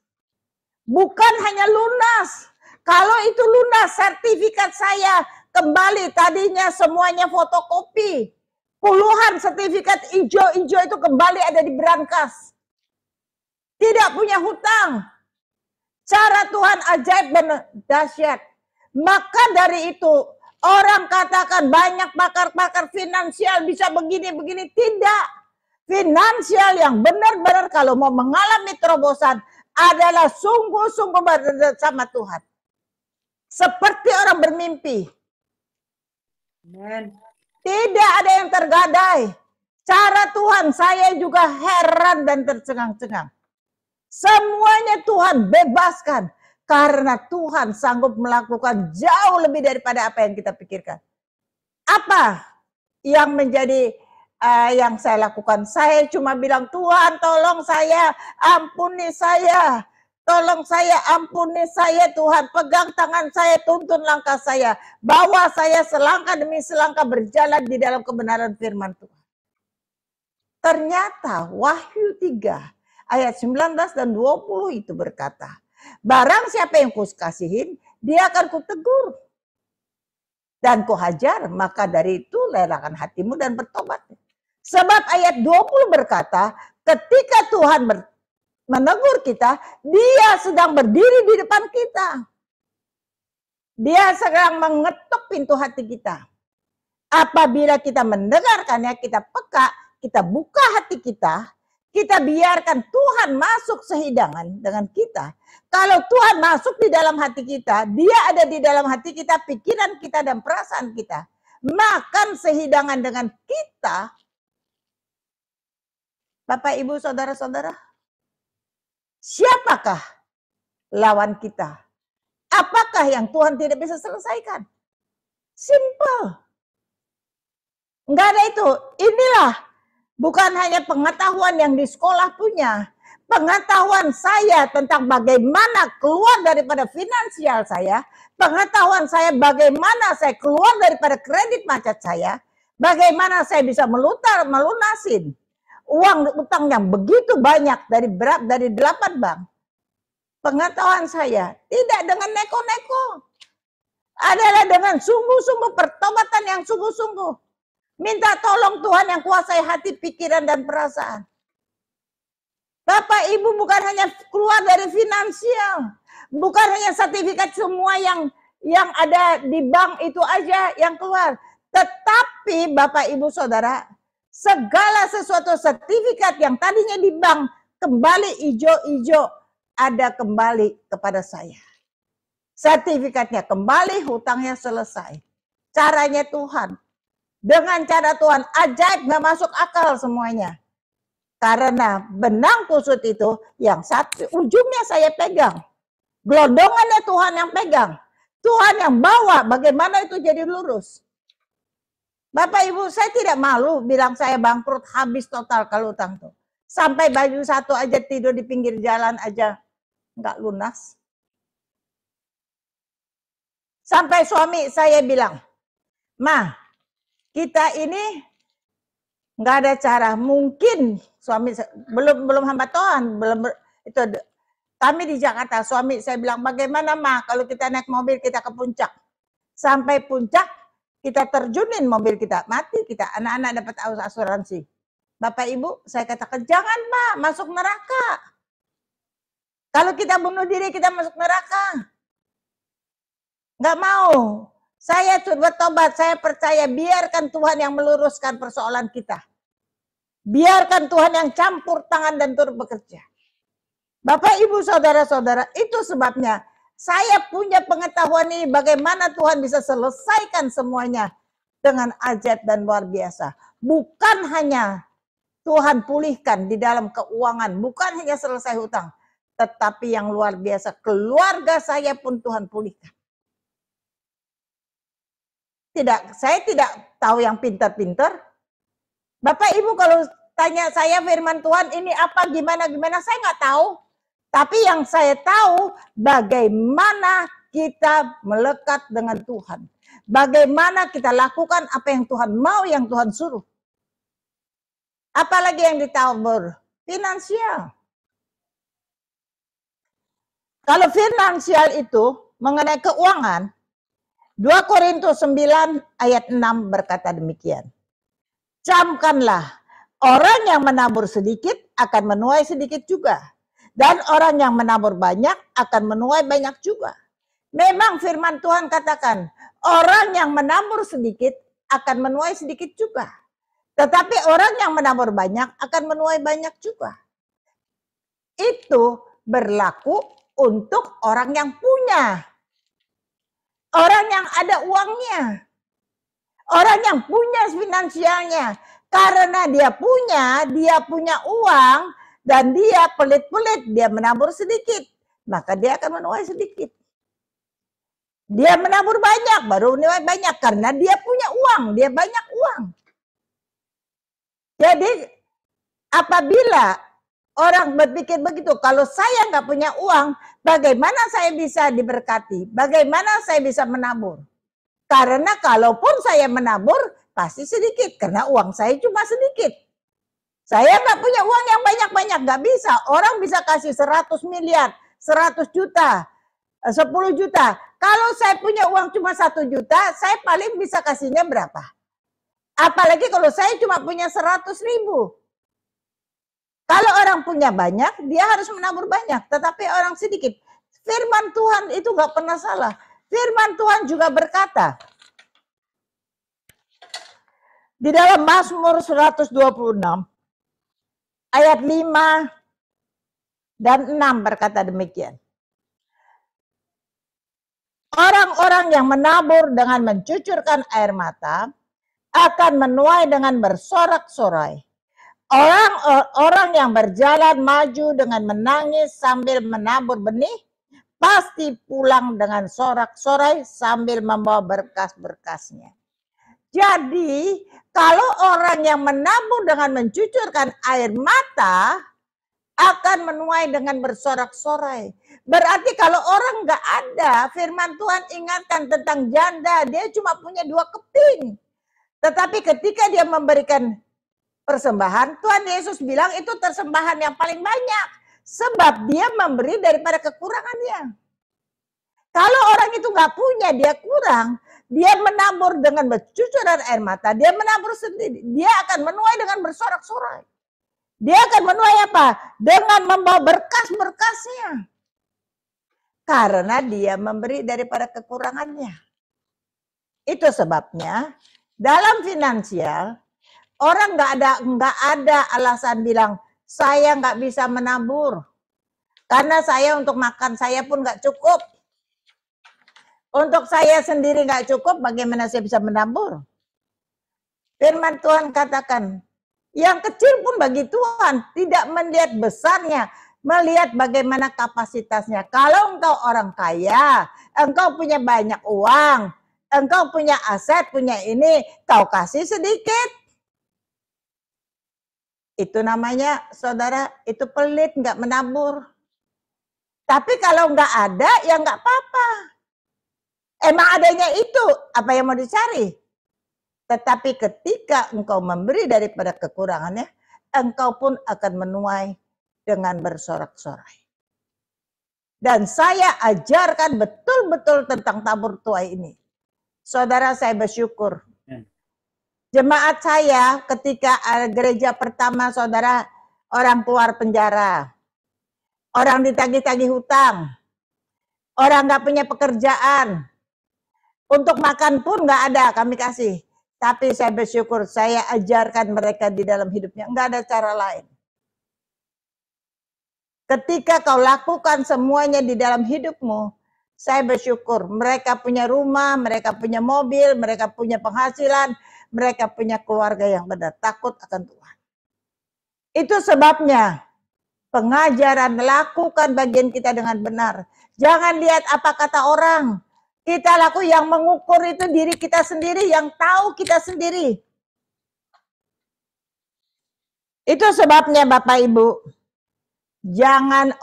C: Bukan hanya lunas. Kalau itu lunas, sertifikat saya kembali. Tadinya semuanya fotokopi. Puluhan sertifikat hijau-hijau itu kembali ada di brankas. Tidak punya hutang. Cara Tuhan ajaib dan dahsyat. Maka dari itu, orang katakan banyak pakar-pakar finansial bisa begini-begini. Tidak. Finansial yang benar-benar kalau mau mengalami terobosan adalah sungguh-sungguh bersama Tuhan. Seperti orang bermimpi.
A: Amen.
C: Tidak ada yang tergadai. Cara Tuhan saya juga heran dan tercengang-cengang. Semuanya Tuhan bebaskan. Karena Tuhan sanggup melakukan jauh lebih daripada apa yang kita pikirkan. Apa yang menjadi yang saya lakukan? Saya cuma bilang, Tuhan tolong saya, ampuni saya. Tolong saya, ampuni saya Tuhan. Pegang tangan saya, tuntun langkah saya. Bawa saya selangkah demi selangkah berjalan di dalam kebenaran firman Tuhan. Ternyata Wahyu 3 ayat 19 dan 20 itu berkata, barang siapa yang kukasihin, dia akan kutegur. Dan kuhajar, maka dari itu lelahkan hatimu dan bertobat. Sebab ayat 20 berkata, ketika Tuhan menegur kita, dia sedang berdiri di depan kita. Dia sedang mengetuk pintu hati kita. Apabila kita mendengarkannya, kita peka, kita buka hati kita biarkan Tuhan masuk sehidangan dengan kita. Kalau Tuhan masuk di dalam hati kita, dia ada di dalam hati kita, pikiran kita dan perasaan kita. Makan sehidangan dengan kita. Bapak, Ibu, Saudara-saudara, siapakah lawan kita? Apakah yang Tuhan tidak bisa selesaikan? Simple. Enggak ada itu. Inilah bukan hanya pengetahuan yang di sekolah punya. Pengetahuan saya tentang bagaimana keluar daripada finansial saya. Pengetahuan saya bagaimana saya keluar daripada kredit macet saya. Bagaimana saya bisa melunasin uang utang yang begitu banyak dari 8 bank. Pengetahuan saya tidak dengan neko-neko. Adalah dengan sungguh-sungguh pertobatan yang sungguh-sungguh. Minta tolong Tuhan yang kuasai hati, pikiran, dan perasaan. Bapak Ibu bukan hanya keluar dari finansial. Bukan hanya sertifikat semua yang ada di bank itu aja yang keluar. Tetapi Bapak Ibu Saudara, segala sesuatu sertifikat yang tadinya di bank kembali hijau-hijau ada kembali kepada saya. Sertifikatnya kembali, hutangnya selesai. Caranya Tuhan. Dengan cara Tuhan ajaib, gak masuk akal semuanya. Karena benang kusut itu yang satu ujungnya saya pegang. Gelondongannya Tuhan yang pegang. Tuhan yang bawa bagaimana itu jadi lurus. Bapak Ibu, saya tidak malu bilang saya bangkrut habis total kalau utang tuh. Sampai baju satu aja tidur di pinggir jalan aja nggak lunas. Sampai suami saya bilang, "Ma, kita ini nggak ada cara, mungkin suami belum hamba Tuhan, itu kami di Jakarta, suami saya bilang, bagaimana Ma kalau kita naik mobil kita ke puncak, sampai puncak kita terjunin mobil kita, mati kita, anak-anak dapat asuransi. Bapak Ibu, saya katakan jangan Ma, masuk neraka. Kalau kita bunuh diri kita masuk neraka, nggak mau. Saya bertobat, saya percaya biarkan Tuhan yang meluruskan persoalan kita. Biarkan Tuhan yang campur tangan dan turut bekerja. Bapak, Ibu, Saudara-saudara, itu sebabnya saya punya pengetahuan ini bagaimana Tuhan bisa selesaikan semuanya dengan ajaib dan luar biasa. Bukan hanya Tuhan pulihkan di dalam keuangan, bukan hanya selesai hutang, tetapi yang luar biasa, keluarga saya pun Tuhan pulihkan. Saya tidak tahu yang pintar-pintar. Bapak Ibu kalau tanya saya firman Tuhan ini apa gimana saya nggak tahu. Tapi yang saya tahu bagaimana kita melekat dengan Tuhan. Bagaimana kita lakukan apa yang Tuhan mau, yang Tuhan suruh. Apalagi yang ditabur finansial. Kalau finansial itu mengenai keuangan, 2 Korintus 9 ayat 6 berkata demikian. Camkanlah, orang yang menabur sedikit akan menuai sedikit juga. Dan orang yang menabur banyak akan menuai banyak juga. Memang firman Tuhan katakan, orang yang menabur sedikit akan menuai sedikit juga. Tetapi orang yang menabur banyak akan menuai banyak juga. Itu berlaku untuk orang yang punya. Orang yang ada uangnya. Orang yang punya finansialnya. Karena dia punya uang dan dia pelit-pelit, dia menabur sedikit. Maka dia akan menuai sedikit. Dia menabur banyak, baru menuai banyak. Karena dia punya uang, dia banyak uang. Jadi apabila orang berpikir begitu, kalau saya nggak punya uang, bagaimana saya bisa diberkati? Bagaimana saya bisa menabur? Karena kalaupun saya menabur, pasti sedikit. Karena uang saya cuma sedikit. Saya nggak punya uang yang banyak-banyak, nggak bisa. Orang bisa kasih 100 miliar, 100 juta, 10 juta. Kalau saya punya uang cuma 1 juta, saya paling bisa kasihnya berapa? Apalagi kalau saya cuma punya 100 ribu. Kalau orang punya banyak, dia harus menabur banyak. Tetapi orang sedikit. Firman Tuhan itu nggak pernah salah. Firman Tuhan juga berkata, di dalam Mazmur 126, ayat 5 dan 6 berkata demikian. Orang-orang yang menabur dengan mencucurkan air mata akan menuai dengan bersorak-sorai. Orang yang berjalan maju dengan menangis sambil menabur benih, pasti pulang dengan sorak-sorai sambil membawa berkas-berkasnya. Jadi, kalau orang yang menabur dengan mencucurkan air mata, akan menuai dengan bersorak-sorai. Berarti kalau orang nggak ada, firman Tuhan ingatkan tentang janda, dia cuma punya 2 keping. Tetapi ketika dia memberikan persembahan, Tuhan Yesus bilang itu persembahan yang paling banyak. Sebab dia memberi daripada kekurangannya. Kalau orang itu nggak punya, dia kurang, dia menabur dengan bercucuran air mata, dia menabur sendiri, dia akan menuai dengan bersorak-sorai. Dia akan menuai apa? Dengan membawa berkas-berkasnya. Karena dia memberi daripada kekurangannya. Itu sebabnya dalam finansial, orang nggak ada alasan bilang saya nggak bisa menabur karena saya untuk makan saya pun nggak cukup, untuk saya sendiri nggak cukup, bagaimana saya bisa menabur? Firman Tuhan katakan, yang kecil pun bagi Tuhan tidak melihat besarnya, melihat bagaimana kapasitasnya. Kalau engkau orang kaya, engkau punya banyak uang, engkau punya aset, punya ini, kau kasih sedikit. Itu namanya, saudara, itu pelit, nggak menabur. Tapi kalau nggak ada, ya nggak apa-apa. Emang adanya itu, apa yang mau dicari? Tetapi ketika engkau memberi daripada kekurangannya, engkau pun akan menuai dengan bersorak-sorai. Dan saya ajarkan betul-betul tentang tabur tuai ini. Saudara, saya bersyukur. Jemaat saya ketika gereja pertama, saudara, orang keluar penjara, orang ditagih-tagih hutang, orang nggak punya pekerjaan, untuk makan pun nggak ada kami kasih. Tapi saya bersyukur saya ajarkan mereka di dalam hidupnya, nggak ada cara lain. Ketika kau lakukan semuanya di dalam hidupmu, saya bersyukur mereka punya rumah, mereka punya mobil, mereka punya penghasilan, mereka punya keluarga yang benar, takut akan Tuhan. Itu sebabnya pengajaran, lakukan bagian kita dengan benar. Jangan lihat apa kata orang. Kita laku yang mengukur itu diri kita sendiri, yang tahu kita sendiri. Itu sebabnya Bapak Ibu, jangan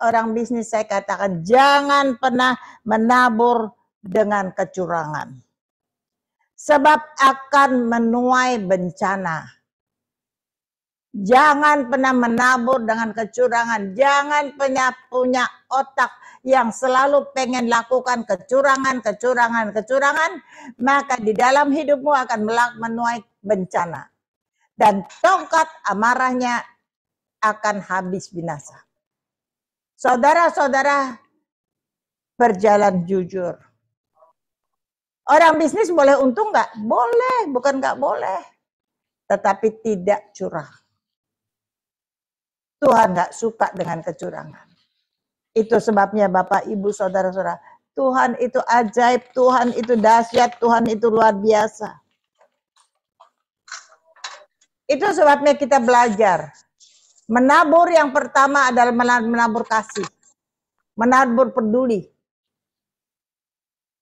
C: orang bisnis, saya katakan, jangan pernah menabur dengan kecurangan. Sebab akan menuai bencana. Jangan pernah menabur dengan kecurangan. Jangan pernah punya otak yang selalu pengen lakukan kecurangan. Maka di dalam hidupmu akan menuai bencana. Dan tongkat amarahnya akan habis binasa. Saudara-saudara, berjalan jujur. Orang bisnis boleh untung nggak? Boleh, bukan nggak boleh. Tetapi tidak curang. Tuhan nggak suka dengan kecurangan. Itu sebabnya Bapak, Ibu, Saudara-saudara, Tuhan itu ajaib, Tuhan itu dahsyat, Tuhan itu luar biasa. Itu sebabnya kita belajar. Menabur yang pertama adalah menabur kasih. Menabur peduli.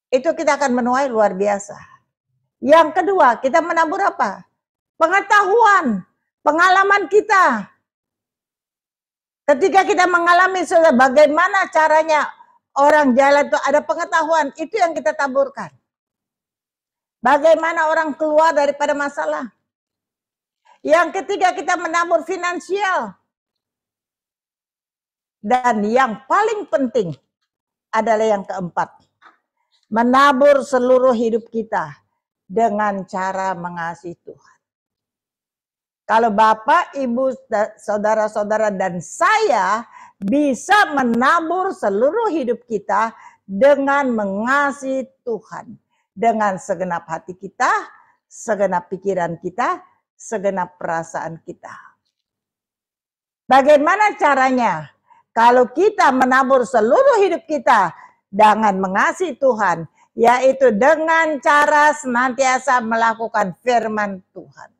C: Itu kita akan menuai luar biasa. Yang kedua, kita menabur apa? Pengetahuan, pengalaman kita. Ketika kita mengalami bagaimana caranya orang jalan itu ada pengetahuan, itu yang kita taburkan. Bagaimana orang keluar daripada masalah. Yang ketiga, kita menabur finansial. Dan yang paling penting adalah yang keempat, menabur seluruh hidup kita dengan cara mengasihi Tuhan. Kalau Bapak, Ibu, saudara-saudara dan saya bisa menabur seluruh hidup kita dengan mengasihi Tuhan. Dengan segenap hati kita, segenap pikiran kita, segenap perasaan kita. Bagaimana caranya? Kalau kita menabur seluruh hidup kita dengan mengasihi Tuhan, yaitu dengan cara senantiasa melakukan firman Tuhan.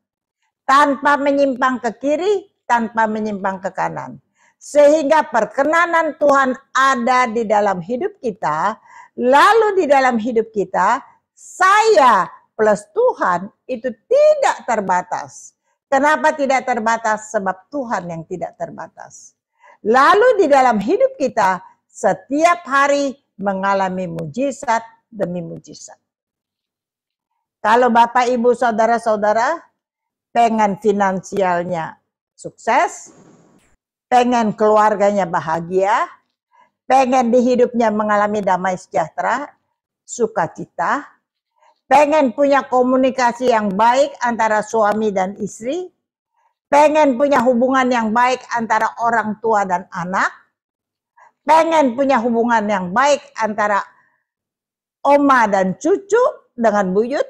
C: Tanpa menyimpang ke kiri, tanpa menyimpang ke kanan. Sehingga perkenanan Tuhan ada di dalam hidup kita, lalu di dalam hidup kita, saya plus Tuhan itu tidak terbatas. Kenapa tidak terbatas? Sebab Tuhan yang tidak terbatas. Lalu di dalam hidup kita, setiap hari mengalami mujizat demi mujizat. Kalau Bapak, Ibu, saudara-saudara, pengen finansialnya sukses, pengen keluarganya bahagia, pengen di hidupnya mengalami damai sejahtera, sukacita, pengen punya komunikasi yang baik antara suami dan istri, pengen punya hubungan yang baik antara orang tua dan anak, pengen punya hubungan yang baik antara oma dan cucu dengan buyut,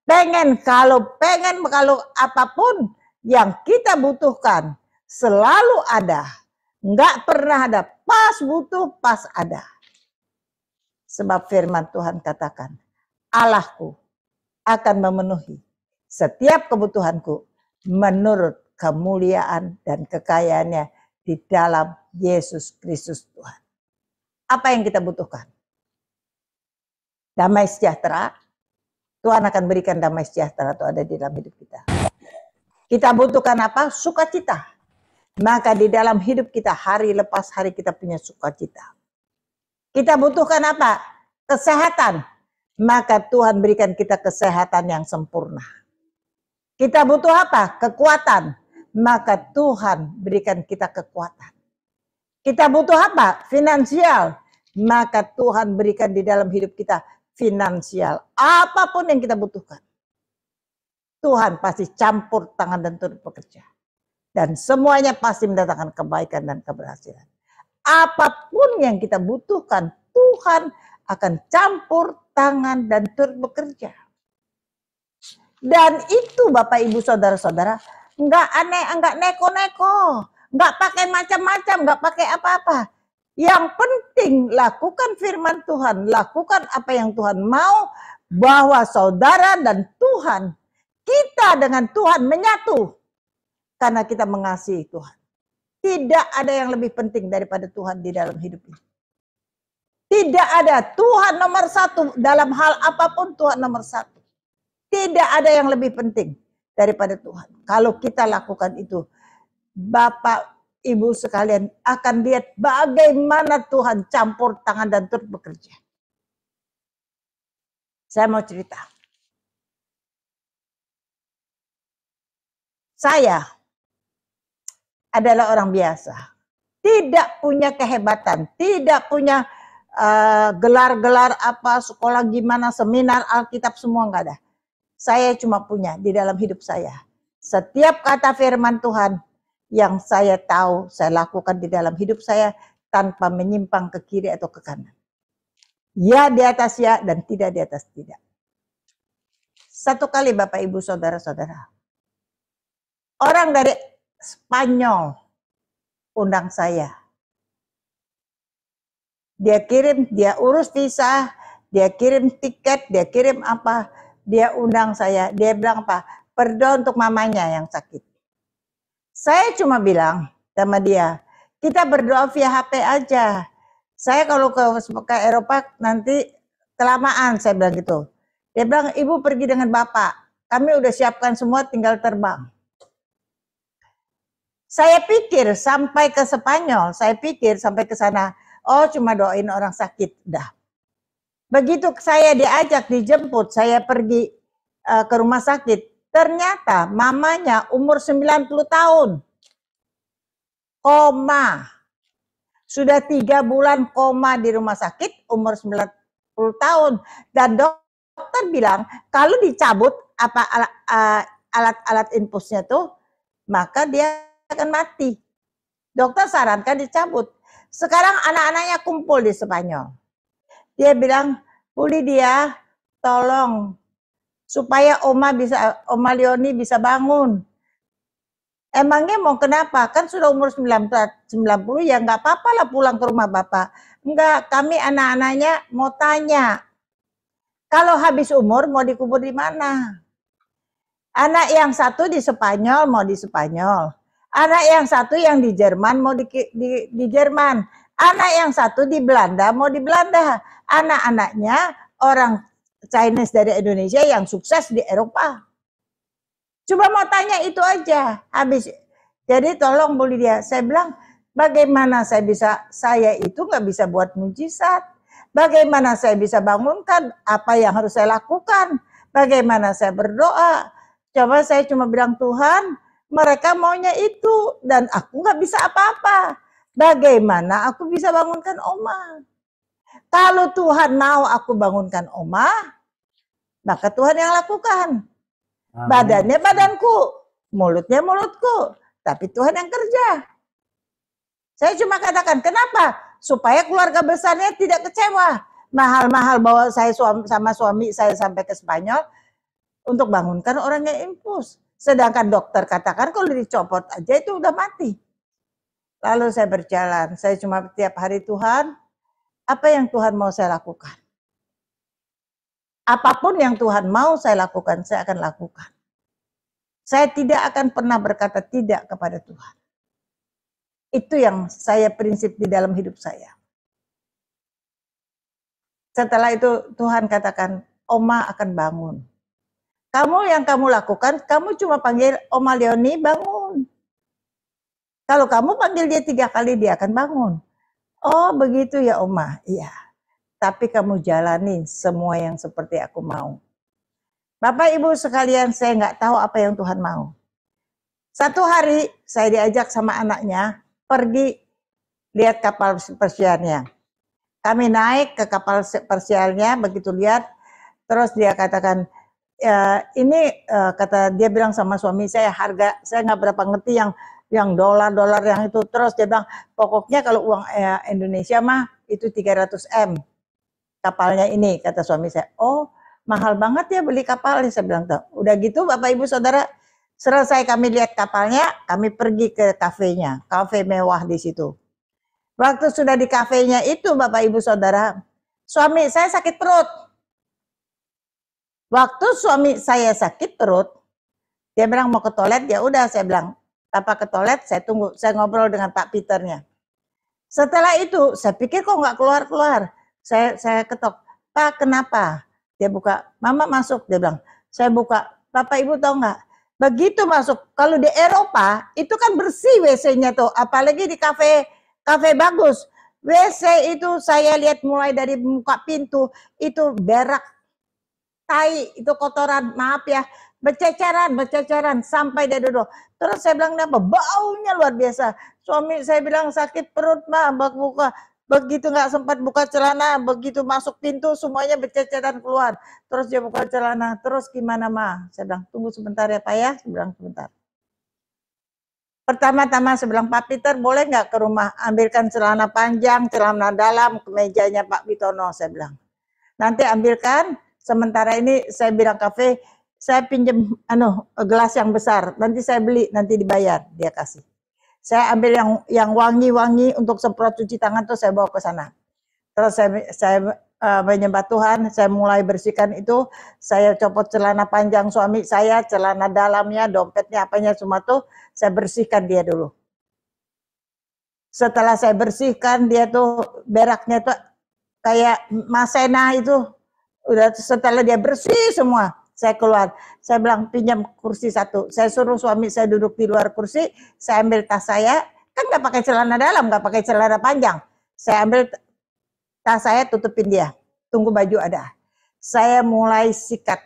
C: pengen kalau apapun yang kita butuhkan selalu ada, nggak pernah ada pas butuh pas ada. Sebab firman Tuhan katakan, Allahku akan memenuhi setiap kebutuhanku menurut kemuliaan dan kekayaannya di dalam Yesus Kristus Tuhan. Apa yang kita butuhkan? Damai sejahtera. Tuhan akan berikan damai sejahtera itu ada di dalam hidup kita. Kita butuhkan apa? Sukacita. Maka di dalam hidup kita hari lepas hari kita punya sukacita. Kita butuhkan apa? Kesehatan. Maka Tuhan berikan kita kesehatan yang sempurna. Kita butuh apa? Kekuatan. Maka Tuhan berikan kita kekuatan. Kita butuh apa? Finansial. Maka Tuhan berikan di dalam hidup kita finansial. Apapun yang kita butuhkan. Tuhan pasti campur tangan dan turut bekerja. Dan semuanya pasti mendatangkan kebaikan dan keberhasilan. Apapun yang kita butuhkan, Tuhan akan campur tangan dan turut bekerja. Dan itu Bapak Ibu saudara-saudara, enggak aneh, enggak neko-neko, enggak pakai macam-macam, enggak pakai apa-apa. Yang penting lakukan firman Tuhan, lakukan apa yang Tuhan mau, bahwa saudara dan Tuhan, kita dengan Tuhan menyatu. Karena kita mengasihi Tuhan. Tidak ada yang lebih penting daripada Tuhan di dalam hidup ini. Tidak ada, Tuhan nomor satu, dalam hal apapun Tuhan nomor satu. Tidak ada yang lebih penting daripada Tuhan. Kalau kita lakukan itu, Bapak, Ibu sekalian akan lihat bagaimana Tuhan campur tangan dan turut bekerja. Saya mau cerita. Saya adalah orang biasa. Tidak punya kehebatan, tidak punya gelar-gelar apa, sekolah gimana, seminar, Alkitab, semua enggak ada. Saya cuma punya di dalam hidup saya. Setiap kata firman Tuhan yang saya tahu, saya lakukan di dalam hidup saya tanpa menyimpang ke kiri atau ke kanan. Ya di atas ya dan tidak di atas tidak. Satu kali Bapak Ibu saudara-saudara, orang dari Spanyol undang saya. Dia kirim, dia urus visa, dia kirim tiket, dia kirim apa, dia undang saya. Dia bilang apa? Berdoa untuk mamanya yang sakit. Saya cuma bilang sama dia, kita berdoa via HP aja. Saya kalau ke Eropa nanti kelamaan, saya bilang gitu. Dia bilang, Ibu pergi dengan Bapak. Kami udah siapkan semua, tinggal terbang. Saya pikir sampai ke Spanyol, saya pikir sampai ke sana, oh cuma doain orang sakit, dah. Begitu saya diajak, dijemput, saya pergi ke rumah sakit, Ternyata mamanya umur 90 tahun. Koma. Sudah 3 bulan koma di rumah sakit, umur 90 tahun. Dan dokter bilang, kalau dicabut alat-alat infusnya tuh, maka dia akan mati. Dokter sarankan dicabut. Sekarang anak-anaknya kumpul di Spanyol. Dia bilang, Bu Lydia, tolong supaya Oma Leoni bisa bangun. Emangnya mau kenapa? Kan sudah umur 90 ya nggak apa-apa lah pulang ke rumah Bapak. Enggak, kami anak-anaknya mau tanya. Kalau habis umur mau dikubur di mana? Anak yang satu di Spanyol mau di Spanyol. Anak yang satu yang di Jerman mau di Jerman. Anak yang satu di Belanda mau di Belanda. Anak-anaknya orang Chinese dari Indonesia yang sukses di Eropa. Coba mau tanya itu aja. Habis. Jadi tolong Bu Lydia, saya bilang bagaimana saya itu nggak bisa buat mujizat. Bagaimana saya bisa bangunkan apa yang harus saya lakukan. Bagaimana saya berdoa. Coba saya cuma bilang Tuhan, mereka maunya itu dan aku nggak bisa apa-apa. Bagaimana aku bisa bangunkan Oma? Kalau Tuhan mau aku bangunkan Oma, maka Tuhan yang lakukan. Badannya badanku, mulutnya mulutku, tapi Tuhan yang kerja. Saya cuma katakan, kenapa? Supaya keluarga besarnya tidak kecewa. Mahal-mahal bawa saya sama suami saya sampai ke Spanyol untuk bangunkan orang yang infus. Sedangkan dokter katakan kalau dicopot aja itu udah mati. Lalu saya berjalan, saya cuma tiap hari Tuhan, apa yang Tuhan mau saya lakukan? Apapun yang Tuhan mau saya lakukan, saya akan lakukan. Saya tidak akan pernah berkata tidak kepada Tuhan. Itu yang saya prinsip di dalam hidup saya. Setelah itu Tuhan katakan, Oma akan bangun. Kamu yang kamu lakukan, kamu cuma panggil Oma Leoni bangun. Kalau kamu panggil dia 3 kali, dia akan bangun. Oh begitu ya Oma, iya. Tapi kamu jalani semua yang seperti aku mau. Bapak Ibu sekalian, saya nggak tahu apa yang Tuhan mau. Satu hari saya diajak sama anaknya pergi lihat kapal persialnya. Kami naik ke kapal persialnya, begitu lihat, terus dia katakan, kata dia bilang sama suami saya, harga saya nggak berapa ngerti yang dolar yang itu. Terus dia bilang, pokoknya kalau uang Indonesia mah itu 300 M kapalnya ini, kata suami saya. Oh mahal banget ya beli kapal, saya bilang tuh. Udah gitu Bapak Ibu Saudara, selesai kami lihat kapalnya, kami pergi ke kafenya, kafe mewah di situ. Waktu sudah di kafenya itu Bapak Ibu Saudara, suami saya sakit perut. Waktu suami saya sakit perut, dia bilang mau ke toilet, ya udah saya bilang, Papa ke toilet, saya tunggu, saya ngobrol dengan Pak Peternya. Setelah itu, saya pikir kok nggak keluar-keluar. Saya ketok, Pak kenapa? Dia buka, Mama masuk, dia bilang, saya buka, Bapak Ibu tahu nggak? Begitu masuk, kalau di Eropa, itu kan bersih WC-nya tuh, apalagi di kafe bagus. WC itu saya lihat mulai dari muka pintu, itu berak, tai, itu kotoran, maaf ya, berceceran sampai dia duduk. Terus saya bilang, kenapa? Baunya luar biasa. Suami saya bilang sakit perut mah, begitu nggak sempat buka celana, begitu masuk pintu semuanya berceceran keluar. Terus dia buka celana, terus gimana mah? Saya bilang, tunggu sebentar ya Pak ya, saya bilang sebentar. Pertama-tama saya bilang, Pak Peter boleh nggak ke rumah ambilkan celana panjang, celana dalam, kemejanya Pak Bitono, saya bilang. Nanti ambilkan. Sementara ini saya bilang kafe, saya pinjam gelas yang besar, nanti saya beli, nanti dibayar, dia kasih. Saya ambil yang wangi-wangi untuk semprot cuci tangan tuh saya bawa ke sana. Terus saya menyembah Tuhan, saya mulai bersihkan itu, saya copot celana panjang suami saya, celana dalamnya, dompetnya, apanya semua tuh saya bersihkan dia dulu. Setelah saya bersihkan dia tuh beraknya tuh kayak Masena itu. Udah setelah dia bersih semua, saya keluar. Saya bilang pinjam kursi satu. Saya suruh suami saya duduk di luar kursi. Saya ambil tas saya, kan nggak pakai celana dalam, nggak pakai celana panjang. Saya ambil tas saya, tutupin dia. Tunggu baju ada. Saya mulai sikat.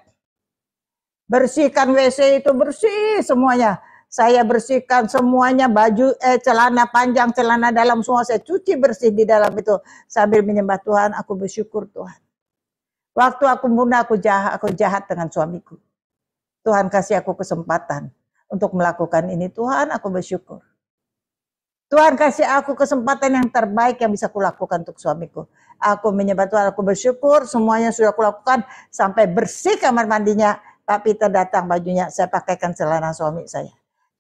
C: Bersihkan WC itu bersih semuanya. Saya bersihkan semuanya, baju, celana panjang, celana dalam semua saya cuci bersih di dalam itu. Sambil menyembah Tuhan, aku bersyukur Tuhan. Waktu aku muda, aku jahat dengan suamiku. Tuhan kasih aku kesempatan untuk melakukan ini. Tuhan, aku bersyukur. Tuhan kasih aku kesempatan yang terbaik yang bisa kulakukan untuk suamiku. Aku menyembah Tuhan, aku bersyukur semuanya sudah kulakukan sampai bersih kamar mandinya. Pak Peter datang bajunya, saya pakaikan celana suami saya.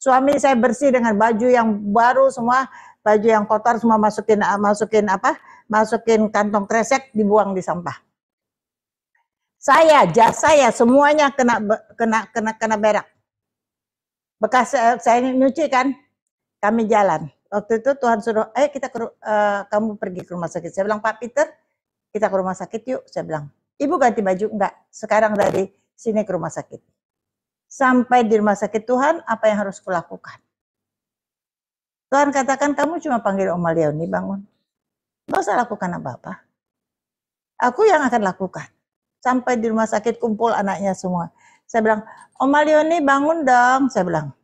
C: Suami saya bersih dengan baju yang baru semua, baju yang kotor semua masukin kantong kresek, dibuang di sampah. Saya, jas saya semuanya kena berak. Bekas saya nyuci kan, kami jalan. Waktu itu Tuhan suruh, kita kamu pergi ke rumah sakit. Saya bilang, Pak Peter, kita ke rumah sakit yuk. Saya bilang, Ibu ganti baju? Enggak, sekarang dari sini ke rumah sakit. Sampai di rumah sakit, Tuhan, apa yang harus kulakukan? Tuhan katakan, kamu cuma panggil Oma Leoni bangun. Nggak usah lakukan apa-apa. Aku yang akan lakukan. Sampai di rumah sakit kumpul anaknya semua. Saya bilang, Oma Leoni bangun dong. Saya bilang,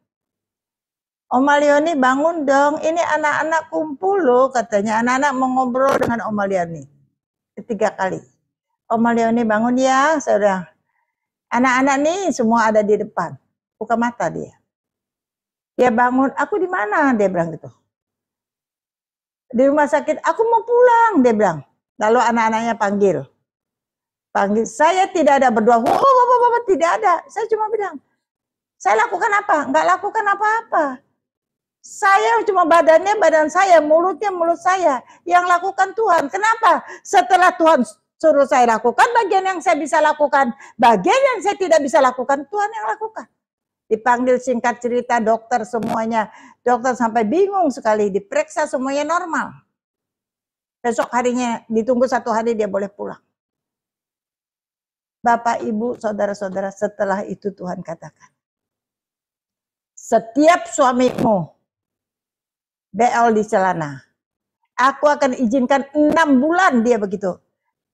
C: Oma Leoni bangun dong. Ini anak-anak kumpul loh katanya. Anak-anak mau ngobrol dengan Oma Leoni. 3 kali. Oma Leoni bangun ya. Saya bilang, anak-anak nih semua ada di depan. Buka mata dia. Dia bangun, aku di mana? Dia bilang gitu. Di rumah sakit, aku mau pulang. Dia bilang. Lalu anak-anaknya panggil. Saya tidak ada berdoa. Tidak ada. Saya cuma bilang. Saya lakukan apa? Enggak lakukan apa-apa. Saya cuma badan saya. Mulutnya mulut saya. Yang lakukan Tuhan. Kenapa? Setelah Tuhan suruh saya lakukan, bagian yang saya bisa lakukan, bagian yang saya tidak bisa lakukan, Tuhan yang lakukan. Dipanggil singkat cerita dokter semuanya, dokter sampai bingung sekali, diperiksa semuanya normal. Besok harinya ditunggu 1 hari dia boleh pulang. Bapak, Ibu, saudara-saudara, setelah itu Tuhan katakan, setiap suamimu BL di celana, aku akan izinkan 6 bulan dia begitu.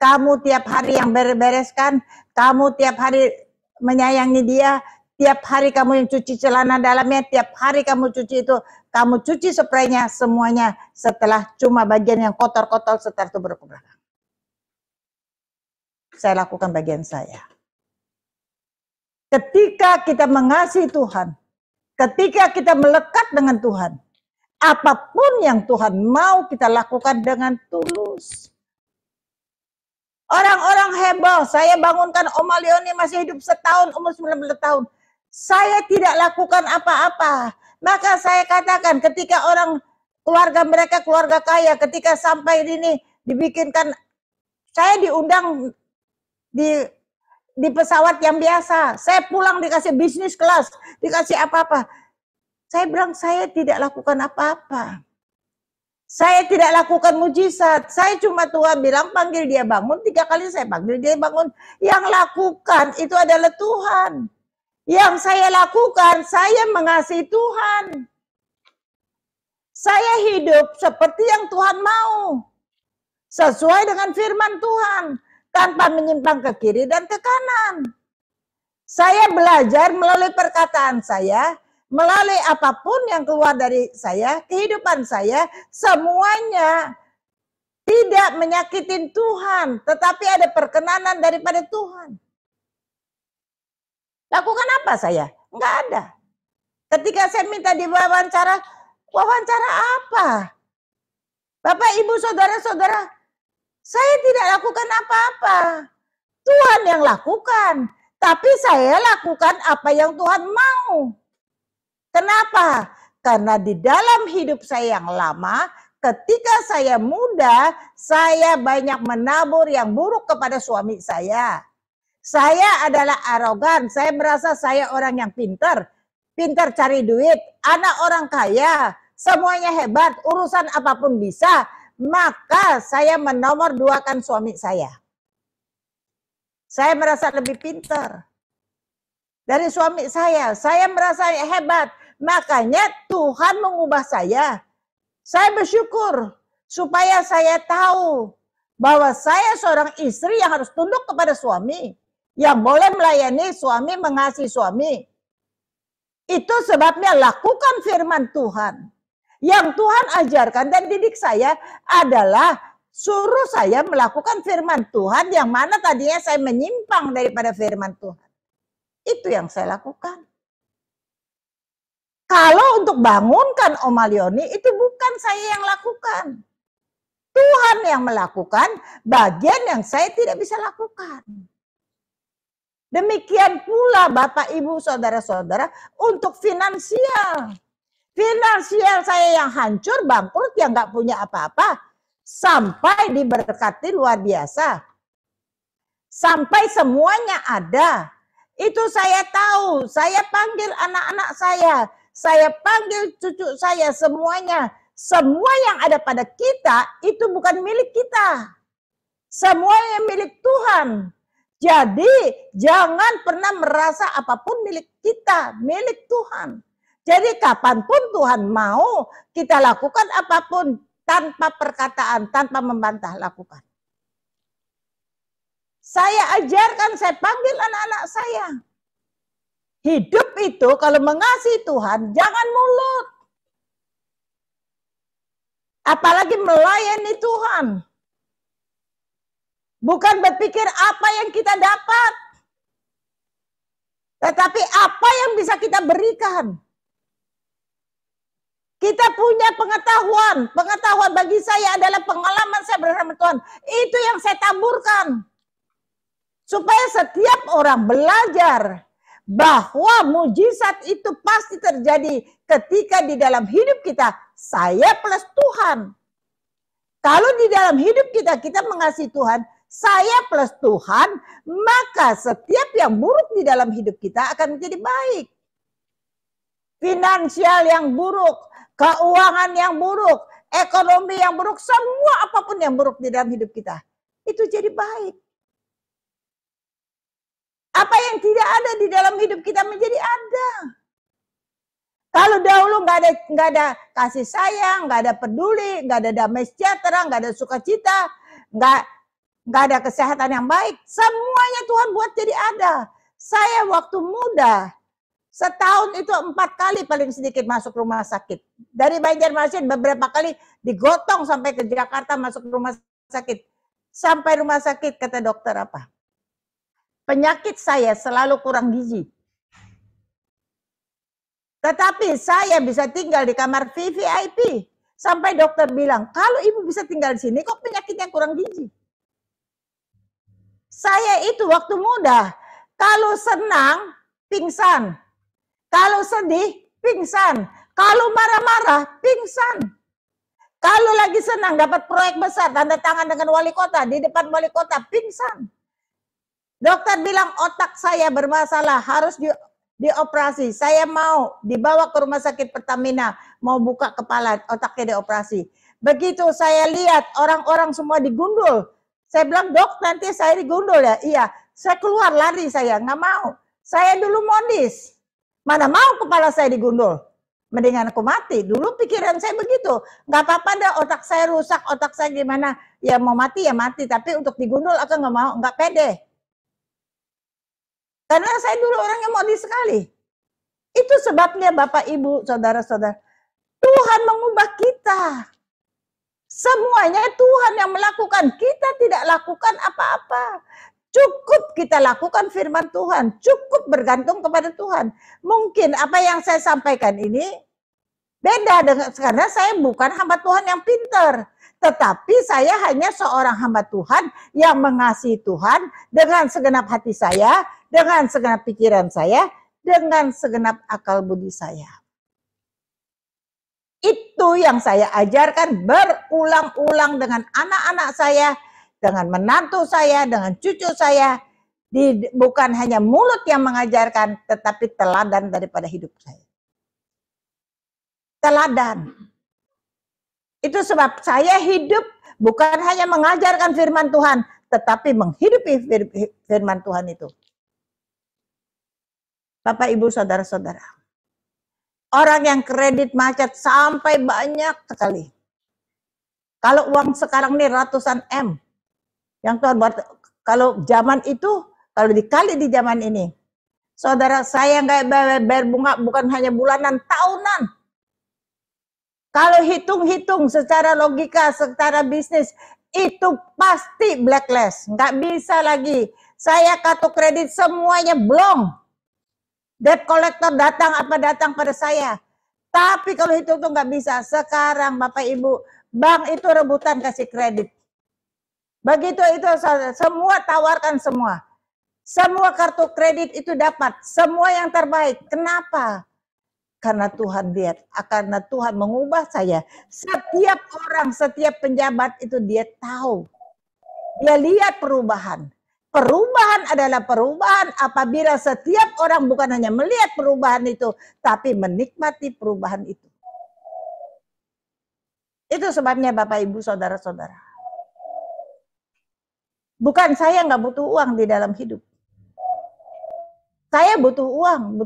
C: Kamu tiap hari yang bereskan, kamu tiap hari menyayangi dia, tiap hari kamu yang cuci celana dalamnya, tiap hari kamu cuci itu, kamu cuci spraynya semuanya setelah cuma bagian yang kotor-kotor setelah itu berkurang. Saya lakukan bagian saya. Ketika kita mengasihi Tuhan, ketika kita melekat dengan Tuhan, apapun yang Tuhan mau kita lakukan dengan tulus. Orang-orang heboh, saya bangunkan Oma Leoni masih hidup setahun, umur 19 tahun. Saya tidak lakukan apa-apa. Maka saya katakan ketika orang keluarga mereka keluarga kaya, ketika sampai ini dibikinkan, saya diundang di pesawat yang biasa. Saya pulang dikasih bisnis kelas, dikasih apa-apa. Saya bilang saya tidak lakukan apa-apa. Saya tidak lakukan mujizat. Saya cuma Tuhan bilang panggil dia bangun. 3 kali saya panggil dia bangun. Yang lakukan itu adalah Tuhan. Yang saya lakukan, saya mengasihi Tuhan. Saya hidup seperti yang Tuhan mau. Sesuai dengan firman Tuhan. Tanpa menyimpang ke kiri dan ke kanan. Saya belajar melalui perkataan saya. Melalui apapun yang keluar dari saya, kehidupan saya, semuanya tidak menyakitin Tuhan, tetapi ada perkenanan daripada Tuhan. Lakukan apa saya? Enggak ada. Ketika saya minta diwawancara, wawancara apa? Bapak, Ibu, saudara-saudara, saya tidak lakukan apa-apa. Tuhan yang lakukan, tapi saya lakukan apa yang Tuhan mau. Kenapa? Karena di dalam hidup saya yang lama, ketika saya muda, saya banyak menabur yang buruk kepada suami saya. Saya adalah arogan, saya merasa saya orang yang pintar cari duit, anak orang kaya, semuanya hebat, urusan apapun bisa. Maka saya menomor 2-kan suami saya. Saya merasa lebih pintar dari suami saya merasa hebat. Makanya Tuhan mengubah saya. Saya bersyukur supaya saya tahu bahwa saya seorang istri yang harus tunduk kepada suami. Yang boleh melayani suami, mengasihi suami. Itu sebabnya lakukan firman Tuhan. Yang Tuhan ajarkan dan didik saya adalah suruh saya melakukan firman Tuhan yang mana tadinya saya menyimpang daripada firman Tuhan. Itu yang saya lakukan. Kalau untuk bangunkan Om Malioni itu bukan saya yang lakukan. Tuhan yang melakukan bagian yang saya tidak bisa lakukan. Demikian pula Bapak, Ibu, Saudara-saudara untuk finansial. Finansial saya yang hancur, bangkrut, yang nggak punya apa-apa. Sampai diberkati luar biasa. Sampai semuanya ada. Itu saya tahu. Saya panggil anak-anak saya panggil cucu saya, semuanya. Semua yang ada pada kita itu bukan milik kita. Semuanya milik Tuhan. Jadi jangan pernah merasa apapun milik kita, milik Tuhan. Jadi kapanpun Tuhan mau kita lakukan apapun tanpa perkataan, tanpa membantah, lakukan. Saya ajarkan, saya panggil anak-anak saya. Hidup itu kalau mengasihi Tuhan, jangan mulut. Apalagi melayani Tuhan. Bukan berpikir apa yang kita dapat. Tetapi apa yang bisa kita berikan. Kita punya pengetahuan. Pengetahuan bagi saya adalah pengalaman saya bersama Tuhan. Itu yang saya taburkan. Supaya setiap orang belajar bahwa mujizat itu pasti terjadi ketika di dalam hidup kita. Saya plus Tuhan. Kalau di dalam hidup kita mengasihi Tuhan, saya plus Tuhan, maka setiap yang buruk di dalam hidup kita akan menjadi baik. Finansial yang buruk, keuangan yang buruk, ekonomi yang buruk, semua apapun yang buruk di dalam hidup kita, itu jadi baik. Apa yang tidak ada di dalam hidup kita menjadi ada. Kalau dahulu nggak ada kasih sayang, nggak ada peduli, nggak ada damai sejahtera, nggak ada sukacita, nggak ada kesehatan yang baik, semuanya Tuhan buat jadi ada. Saya waktu muda, setahun itu 4 kali paling sedikit masuk rumah sakit. Dari Banjarmasin beberapa kali digotong sampai ke Jakarta masuk rumah sakit. Sampai rumah sakit kata dokter apa? Penyakit saya selalu kurang gizi. Tetapi saya bisa tinggal di kamar VVIP. Sampai dokter bilang, kalau ibu bisa tinggal di sini kok penyakitnya kurang gizi. Saya itu waktu muda, kalau senang, pingsan. Kalau sedih, pingsan. Kalau marah-marah, pingsan. Kalau lagi senang, dapat proyek besar, tanda tangan dengan wali kota, di depan wali kota, pingsan. Dokter bilang otak saya bermasalah, harus dioperasi. Saya mau dibawa ke rumah sakit Pertamina, mau buka kepala, otaknya dioperasi. Begitu saya lihat orang-orang semua digundul. Saya bilang, dok nanti saya digundul ya? Iya, saya keluar lari saya, nggak mau. Saya dulu modis, mana mau kepala saya digundul. Mendingan aku mati, dulu pikiran saya begitu. Nggak apa-apa dah otak saya rusak, otak saya gimana. Ya mau mati ya mati, tapi untuk digundul aku nggak mau, nggak pede. Karena saya dulu orangnya modis sekali. Itu sebabnya Bapak, Ibu, Saudara-saudara, Tuhan mengubah kita. Semuanya Tuhan yang melakukan. Kita tidak lakukan apa-apa. Cukup kita lakukan firman Tuhan. Cukup bergantung kepada Tuhan. Mungkin apa yang saya sampaikan ini beda dengan, karena saya bukan hamba Tuhan yang pintar. Tetapi saya hanya seorang hamba Tuhan yang mengasihi Tuhan dengan segenap hati saya, dengan segenap pikiran saya, dengan segenap akal budi saya. Itu yang saya ajarkan berulang-ulang dengan anak-anak saya, dengan menantu saya, dengan cucu saya. Bukan hanya mulut yang mengajarkan, tetapi teladan daripada hidup saya. Teladan. Itu sebab saya hidup bukan hanya mengajarkan firman Tuhan, tetapi menghidupi firman Tuhan itu. Bapak, Ibu, Saudara-saudara. Orang yang kredit macet sampai banyak sekali. Kalau uang sekarang ini ratusan M. Yang Tuhan buat, kalau zaman itu kalau dikali di zaman ini, saudara, saya nggak bayar bunga bukan hanya bulanan, tahunan. Kalau hitung-hitung secara logika, secara bisnis, itu pasti blacklist. Nggak bisa lagi. Saya kartu kredit semuanya blong. Debt collector datang pada saya. Tapi kalau itu tuh nggak bisa. Sekarang Bapak Ibu, bank itu rebutan kasih kredit. Begitu itu semua tawarkan semua. Semua kartu kredit itu dapat. Semua yang terbaik. Kenapa? Karena Tuhan lihat, karena Tuhan mengubah saya. Setiap orang, setiap penjabat itu dia tahu. Dia lihat perubahan. Perubahan adalah perubahan apabila setiap orang bukan hanya melihat perubahan itu, tapi menikmati perubahan itu. Itu sebabnya Bapak Ibu Saudara-saudara. Bukan saya nggak butuh uang di dalam hidup. Saya butuh uang,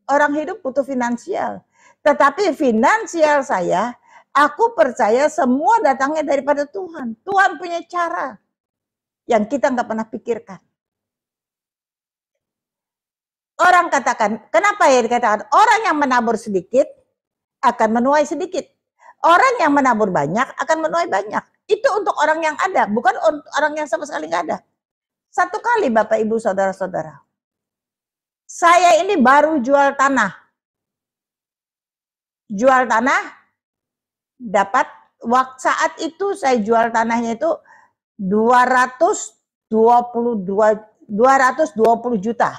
C: orang hidup butuh finansial. Tetapi finansial saya, aku percaya semua datangnya daripada Tuhan. Tuhan punya cara yang kita nggak pernah pikirkan. Orang katakan, kenapa ya dikatakan? Orang yang menabur sedikit akan menuai sedikit. Orang yang menabur banyak akan menuai banyak. Itu untuk orang yang ada, bukan orang yang sama sekali nggak ada. Satu kali Bapak Ibu Saudara-saudara, saya ini baru jual tanah. Jual tanah, dapat saat itu saya jual tanahnya itu 220 juta.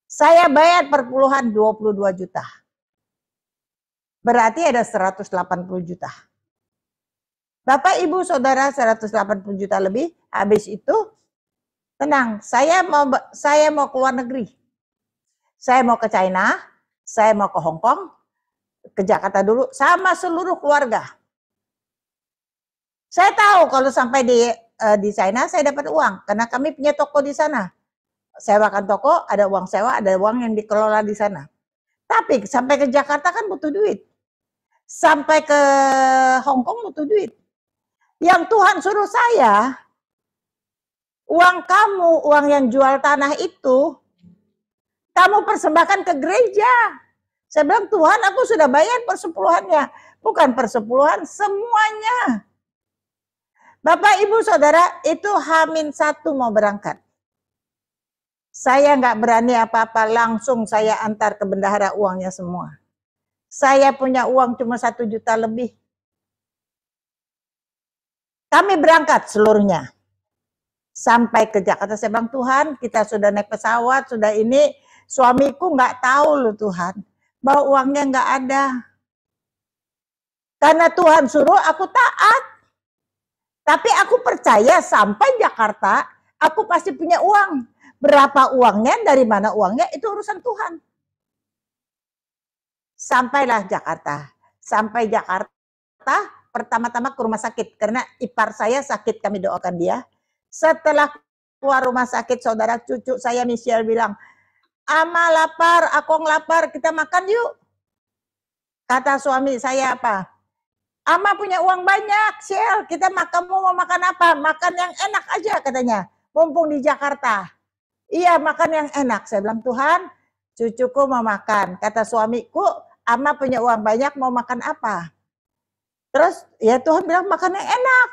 C: Saya bayar perpuluhan 22 juta. Berarti ada 180 juta. Bapak Ibu Saudara 180 juta lebih, habis itu tenang, saya mau keluar negeri. Saya mau ke China, saya mau ke Hong Kong, ke Jakarta dulu, sama seluruh keluarga. Saya tahu kalau sampai di China saya dapat uang, karena kami punya toko di sana. Sewakan toko, ada uang sewa, ada uang yang dikelola di sana. Tapi sampai ke Jakarta kan butuh duit. Sampai ke Hong Kong butuh duit. Yang Tuhan suruh saya, uang kamu, uang yang jual tanah itu, kamu persembahkan ke gereja. Saya bilang, Tuhan aku sudah bayar persepuluhannya. Bukan persepuluhan, semuanya. Bapak Ibu Saudara, itu H-1 mau berangkat. Saya nggak berani apa-apa, langsung saya antar ke bendahara uangnya semua. Saya punya uang cuma 1 juta lebih. Kami berangkat seluruhnya. Sampai ke Jakarta, saya bilang, Tuhan kita sudah naik pesawat, sudah ini, suamiku nggak tahu loh Tuhan, bahwa uangnya nggak ada. Karena Tuhan suruh aku taat. Tapi aku percaya sampai Jakarta, aku pasti punya uang. Berapa uangnya, dari mana uangnya, itu urusan Tuhan. Sampailah Jakarta. Sampai Jakarta, pertama-tama ke rumah sakit. Karena ipar saya sakit, kami doakan dia. Setelah keluar rumah sakit, saudara cucu saya Michelle bilang, Ama lapar, Akong lapar, kita makan yuk. Kata suami saya apa? Ama punya uang banyak, Shell, kita mau makan apa? Makan yang enak aja katanya, mumpung di Jakarta. Iya, makan yang enak. Saya bilang, Tuhan, cucuku mau makan. Kata suamiku, Ama punya uang banyak, mau makan apa? Terus ya Tuhan bilang makan yang enak.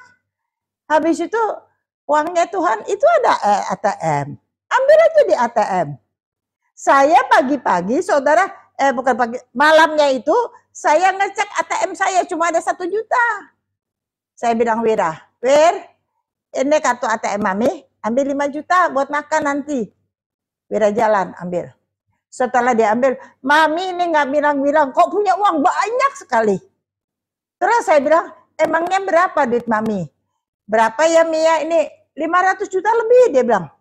C: Habis itu uangnya Tuhan, itu ada ATM. Ambil aja di ATM. Saya pagi-pagi, saudara, bukan pagi, malamnya itu saya ngecek ATM saya cuma ada 1 juta. Saya bilang Wir, ini kartu ATM Mami, ambil 5 juta buat makan nanti. Wira jalan ambil. Setelah diambil, Mami ini nggak bilang-bilang, kok punya uang banyak sekali. Terus saya bilang, emangnya berapa duit Mami? Berapa ya Mia ini? 500 juta lebih, dia bilang.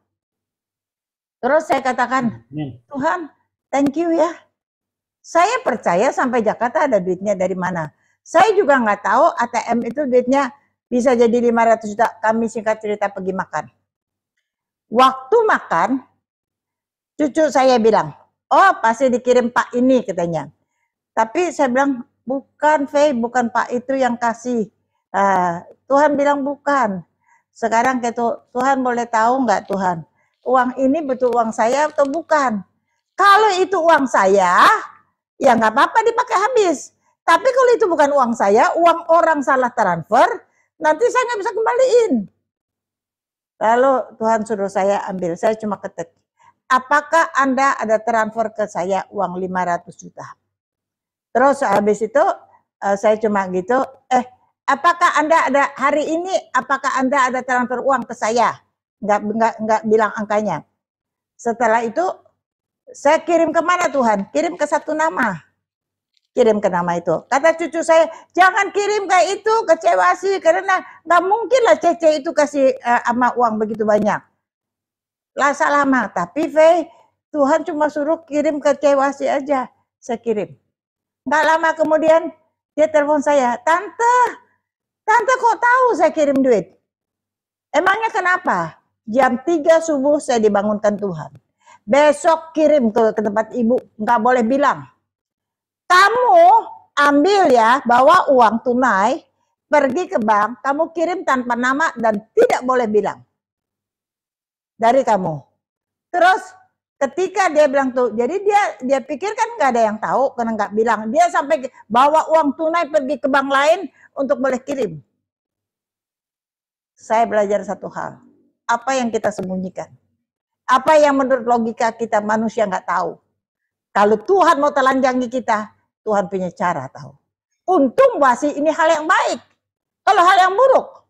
C: Terus saya katakan, Tuhan, thank you ya. Saya percaya sampai Jakarta ada duitnya dari mana. Saya juga nggak tahu ATM itu duitnya bisa jadi 500 juta. Kami singkat cerita pergi makan. Waktu makan, cucu saya bilang, oh pasti dikirim Pak ini katanya. Tapi saya bilang, bukan Faye, bukan Pak itu yang kasih. Tuhan bilang bukan. Sekarang gitu, Tuhan boleh tahu nggak Tuhan? uang ini betul uang saya atau bukan. Kalau itu uang saya, ya nggak apa-apa dipakai habis. Tapi kalau itu bukan uang saya, uang orang salah transfer, nanti saya nggak bisa kembaliin. Lalu Tuhan suruh saya ambil, saya cuma ketik. Apakah Anda ada transfer ke saya uang 500 juta? Terus habis itu saya cuma gitu, apakah Anda ada hari ini, apakah Anda ada transfer uang ke saya? Nggak bilang angkanya. Setelah itu saya kirim ke mana Tuhan? Kirim ke satu nama. Kirim ke nama itu. Kata cucu saya, jangan kirim kayak itu, kecewa sih, karena nggak mungkin lah Cece itu kasih ama uang begitu banyak. Lah salah mah, tapi Tuhan cuma suruh kirim ke Cewasi aja. Saya kirim. Nggak lama kemudian dia telepon saya, Tante kok tahu saya kirim duit? Emangnya kenapa? Jam 3 subuh saya dibangunkan Tuhan. Besok kirim ke tempat ibu, nggak boleh bilang. Kamu ambil ya, bawa uang tunai, pergi ke bank, kamu kirim tanpa nama dan tidak boleh bilang. Dari kamu. Terus ketika dia bilang tuh, jadi dia pikir kan nggak ada yang tahu karena nggak bilang. Dia sampai bawa uang tunai pergi ke bank lain untuk boleh kirim. Saya belajar satu hal. Apa yang kita sembunyikan? Apa yang menurut logika kita manusia nggak tahu? Kalau Tuhan mau telanjangi kita, Tuhan punya cara tahu. Untung Wasi ini hal yang baik. Kalau hal yang buruk,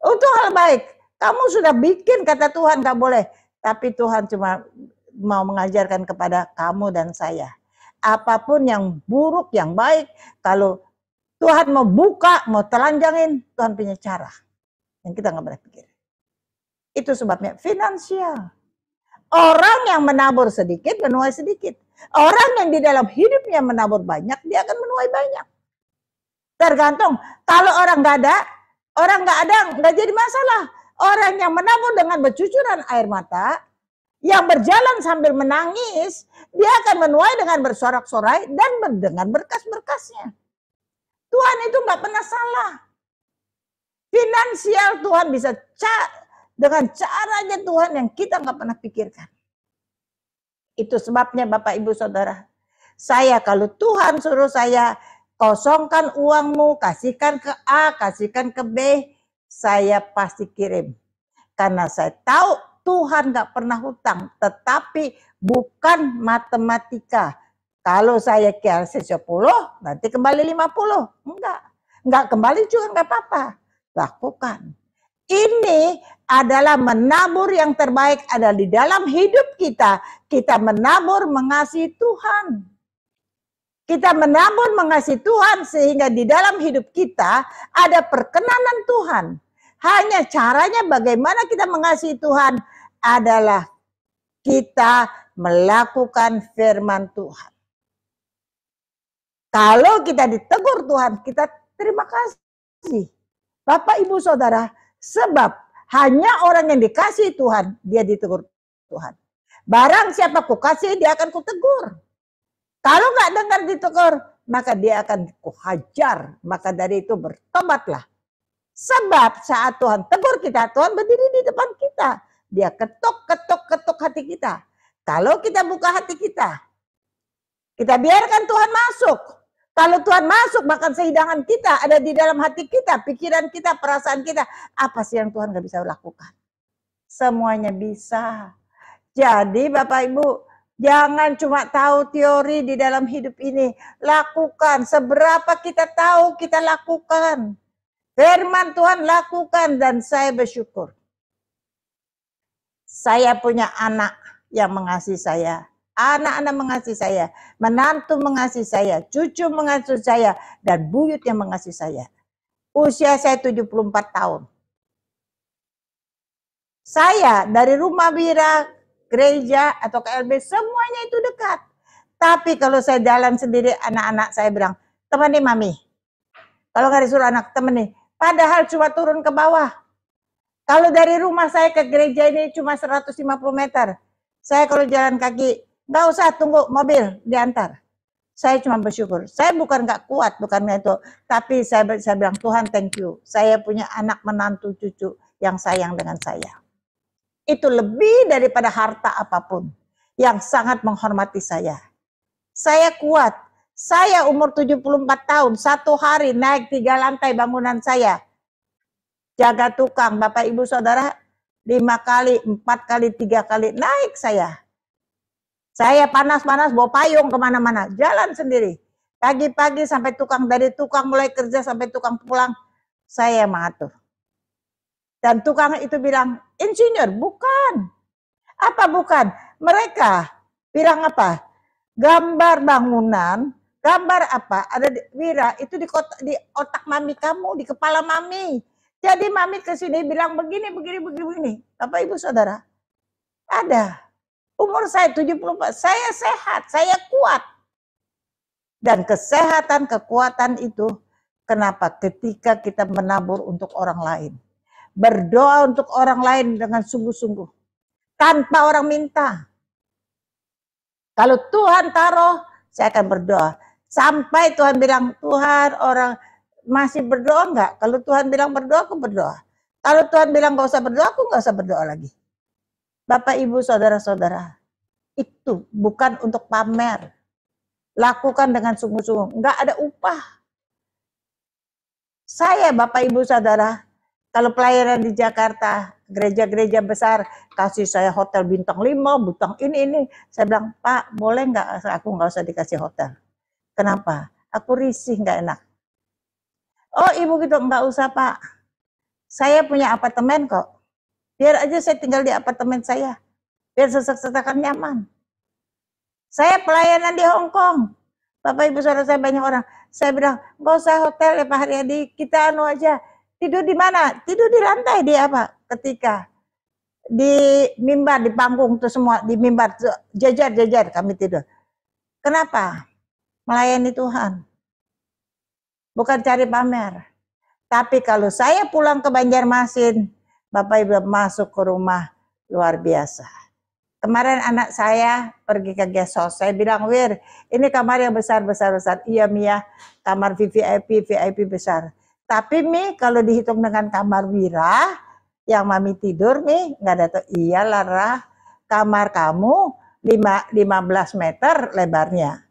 C: untuk hal baik. Kamu sudah bikin kata Tuhan nggak boleh. Tapi Tuhan cuma mau mengajarkan kepada kamu dan saya. Apapun yang buruk, yang baik. Kalau Tuhan mau buka, mau telanjangin, Tuhan punya cara. Yang kita nggak boleh pikir. Itu sebabnya finansial. Orang yang menabur sedikit, menuai sedikit. Orang yang di dalam hidupnya menabur banyak, dia akan menuai banyak. Tergantung. Kalau orang nggak ada, nggak jadi masalah. Orang yang menabur dengan bercucuran air mata, yang berjalan sambil menangis, dia akan menuai dengan bersorak-sorai dan dengan berkas-berkasnya. Tuhan itu nggak pernah salah. Finansial Tuhan bisa dengan caranya Tuhan yang kita nggak pernah pikirkan. Itu sebabnya Bapak Ibu Saudara, saya kalau Tuhan suruh saya kosongkan uangmu, kasihkan ke A, kasihkan ke B, saya pasti kirim. Karena saya tahu Tuhan gak pernah hutang, tetapi bukan matematika. Kalau saya kasih 10, nanti kembali 50. Enggak kembali juga gak apa-apa. Lakukan. Ini adalah menabur yang terbaik ada di dalam hidup kita. Kita menabur mengasihi Tuhan. Kita menabur mengasihi Tuhan sehingga di dalam hidup kita ada perkenanan Tuhan. Hanya caranya bagaimana kita mengasihi Tuhan adalah kita melakukan firman Tuhan. Kalau kita ditegur Tuhan, kita terima kasih. Bapak Ibu Saudara, sebab hanya orang yang dikasihi Tuhan, dia ditegur Tuhan. Barang siapa kukasihi, dia akan kutegur. Kalau nggak dengar ditegur, maka dia akan kuhajar. Maka dari itu bertobatlah. Sebab saat Tuhan tegur kita, Tuhan berdiri di depan kita. Dia ketuk hati kita. Kalau kita buka hati kita biarkan Tuhan masuk. Kalau Tuhan masuk, maka sehidangan kita ada di dalam hati kita, pikiran kita, perasaan kita. Apa sih yang Tuhan gak bisa lakukan? Semuanya bisa. Jadi Bapak Ibu, jangan cuma tahu teori di dalam hidup ini. Lakukan. Seberapa kita tahu, kita lakukan. Firman Tuhan lakukan dan saya bersyukur. Saya punya anak yang mengasihi saya. Anak-anak mengasihi saya, menantu mengasihi saya, cucu mengasihi saya, dan buyut yang mengasihi saya. Usia saya 74 tahun. Saya dari rumah Bira, gereja, atau KLB, semuanya itu dekat. Tapi kalau saya jalan sendiri, anak-anak saya bilang, temani mami. Kalau nggak disuruh anak, temani. Padahal cuma turun ke bawah. Kalau dari rumah saya ke gereja ini cuma 150 meter. Saya kalau jalan kaki, nggak usah tunggu mobil diantar. Saya cuma bersyukur. Saya bukan nggak kuat, bukan itu. Tapi saya bilang, Tuhan thank you. Saya punya anak menantu cucu yang sayang dengan saya. itu lebih daripada harta apapun yang sangat menghormati saya. Saya kuat. Saya umur 74 tahun, satu hari naik 3 lantai bangunan saya. Jaga tukang, Bapak Ibu Saudara, 5 kali, 4 kali, 3 kali naik saya. Saya panas-panas bawa payung kemana-mana, jalan sendiri. Pagi-pagi sampai tukang, dari tukang mulai kerja sampai tukang pulang, saya mengatur. Dan tukang itu bilang, insinyur, bukan. Apa bukan? Mereka bilang apa? Gambar bangunan, gambar apa? Ada Wira, itu di otak mami kamu, di kepala mami. Jadi mami ke sini bilang begini. Bapak Ibu Saudara, ada. Umur saya 74, saya sehat, saya kuat. Dan kesehatan, kekuatan itu, kenapa? Ketika kita menabur untuk orang lain. Berdoa untuk orang lain dengan sungguh-sungguh. Tanpa orang minta. Kalau Tuhan taruh, saya akan berdoa. Sampai Tuhan bilang, Tuhan orang masih berdoa enggak? Kalau Tuhan bilang berdoa, aku berdoa. Kalau Tuhan bilang gak usah berdoa, aku gak usah berdoa lagi. Bapak, Ibu, Saudara-saudara, itu bukan untuk pamer. Lakukan dengan sungguh-sungguh. Enggak ada upah. Saya, Bapak, Ibu, Saudara, kalau pelayanan di Jakarta, gereja-gereja besar, kasih saya hotel bintang 5, bintang ini. Saya bilang, Pak, boleh nggak aku nggak usah dikasih hotel? Kenapa? Aku risih, nggak enak. Oh, Ibu gitu, nggak usah, Pak. Saya punya apartemen kok. Biar aja saya tinggal di apartemen saya. Biar sesak-sesakan nyaman. Saya pelayanan di Hong Kong. Bapak Ibu Saudara, saya banyak orang. Saya bilang, nggak usah hotel ya Pak Haryadi, kita anu aja. Tidur di mana? Tidur di lantai, di apa? Ketika di mimbar, di panggung itu semua, di mimbar, jajar kami tidur. Kenapa? Melayani Tuhan. Bukan cari pamer. Tapi kalau saya pulang ke Banjarmasin, Bapak Ibu masuk ke rumah luar biasa. Kemarin anak saya pergi ke guest house, saya bilang, Wir, ini kamar yang besar. Iya Mia, kamar VIP besar. Tapi Mi, kalau dihitung dengan kamar Wira, yang Mami tidur Mi, nggak ada tuh. Iya Lara, kamar kamu 15 meter lebarnya,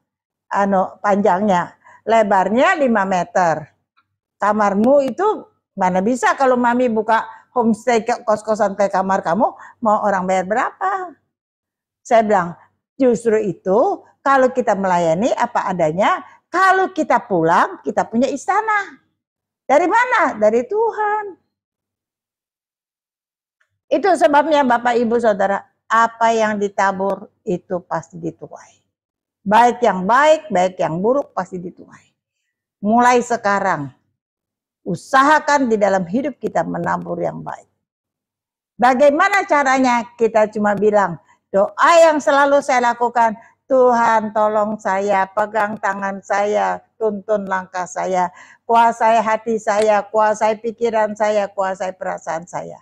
C: panjangnya, lebarnya 5 meter. Kamarmu itu mana bisa kalau Mami buka homestay kos-kosan kayak kamar kamu, mau orang bayar berapa? Saya bilang, justru itu kalau kita melayani apa adanya, kalau kita pulang, kita punya istana. Dari mana? Dari Tuhan. Itu sebabnya Bapak Ibu Saudara, apa yang ditabur itu pasti dituai. Baik yang baik, baik yang buruk pasti dituai. Mulai sekarang, usahakan di dalam hidup kita menabur yang baik. Bagaimana caranya? Kita cuma bilang, doa yang selalu saya lakukan, Tuhan tolong saya, pegang tangan saya, tuntun langkah saya, kuasai hati saya, kuasai pikiran saya, kuasai perasaan saya.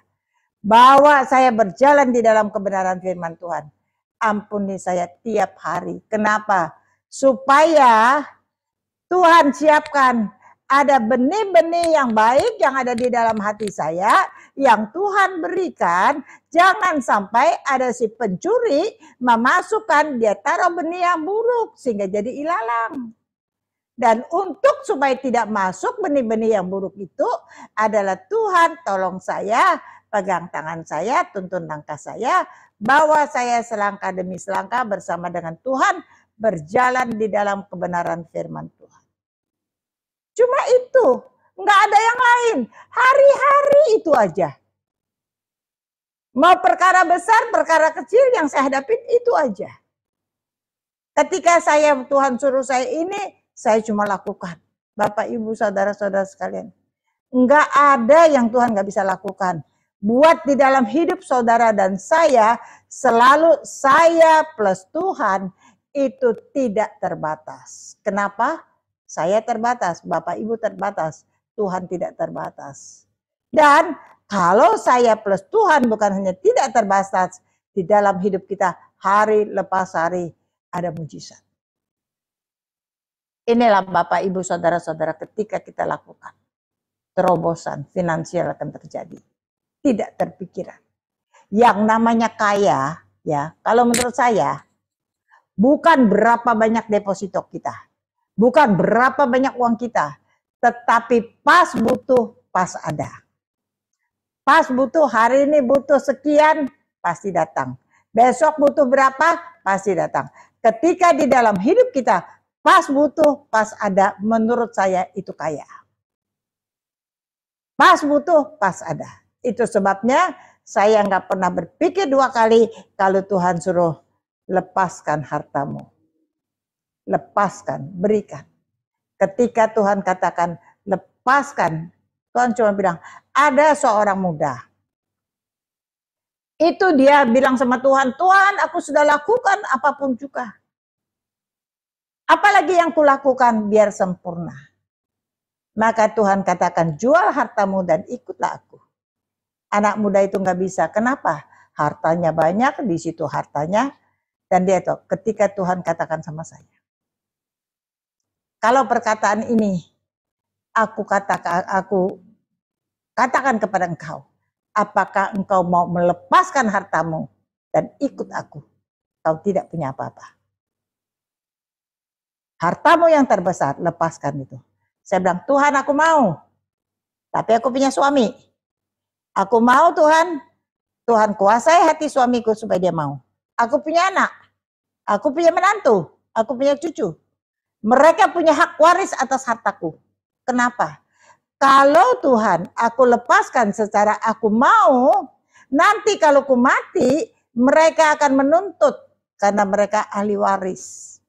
C: Bawa saya berjalan di dalam kebenaran firman Tuhan. Ampuni saya tiap hari. Kenapa? Supaya Tuhan siapkan ada benih-benih yang baik yang ada di dalam hati saya, yang Tuhan berikan. Jangan sampai ada si pencuri memasukkan, dia taruh benih yang buruk sehingga jadi ilalang. Dan untuk supaya tidak masuk benih-benih yang buruk itu adalah Tuhan tolong saya, pegang tangan saya, tuntun langkah saya, bawa saya selangkah demi selangkah bersama dengan Tuhan, berjalan di dalam kebenaran firman Tuhan. Cuma itu, nggak ada yang lain. Hari-hari itu aja. Mau perkara besar, perkara kecil yang saya hadapin itu aja. Ketika Tuhan suruh saya ini, saya cuma lakukan. Bapak, Ibu, Saudara-saudara sekalian. Nggak ada yang Tuhan nggak bisa lakukan. Buat di dalam hidup saudara dan saya, selalu saya plus Tuhan itu tidak terbatas. Kenapa? Saya terbatas, Bapak Ibu terbatas, Tuhan tidak terbatas. Dan kalau saya plus Tuhan bukan hanya tidak terbatas, di dalam hidup kita hari lepas hari ada mujizat. Inilah Bapak Ibu Saudara-saudara ketika kita lakukan. Terobosan finansial akan terjadi. Tidak terpikiran. yang namanya kaya, ya, kalau menurut saya, bukan berapa banyak deposito kita, bukan berapa banyak uang kita, tetapi pas butuh, pas ada. Pas butuh, hari ini butuh sekian, pasti datang. Besok butuh berapa, pasti datang. Ketika di dalam hidup kita, pas butuh, pas ada, menurut saya itu kaya. Pas butuh, pas ada. Itu sebabnya saya nggak pernah berpikir dua kali kalau Tuhan suruh lepaskan hartamu. Lepaskan, berikan. Ketika Tuhan katakan lepaskan, Tuhan cuma bilang, ada seorang muda. Itu dia bilang sama Tuhan, Tuhan aku sudah lakukan apapun juga. Apalagi yang kulakukan biar sempurna. Maka Tuhan katakan, jual hartamu dan ikutlah aku. Anak muda itu nggak bisa. Kenapa? Hartanya banyak, di situ hartanya. Dan dia itu, ketika Tuhan katakan sama saya. Kalau perkataan ini, aku katakan kepada engkau. Apakah engkau mau melepaskan hartamu dan ikut aku? Kau tidak punya apa-apa. Hartamu yang terbesar, lepaskan itu. Saya bilang, Tuhan aku mau. Tapi aku punya suami. Aku mau Tuhan. Tuhan kuasai hati suamiku supaya dia mau. Aku punya anak. Aku punya menantu. Aku punya cucu. Mereka punya hak waris atas hartaku. Kenapa? Kalau Tuhan aku lepaskan secara aku mau, nanti kalau ku mati, mereka akan menuntut karena mereka ahli waris.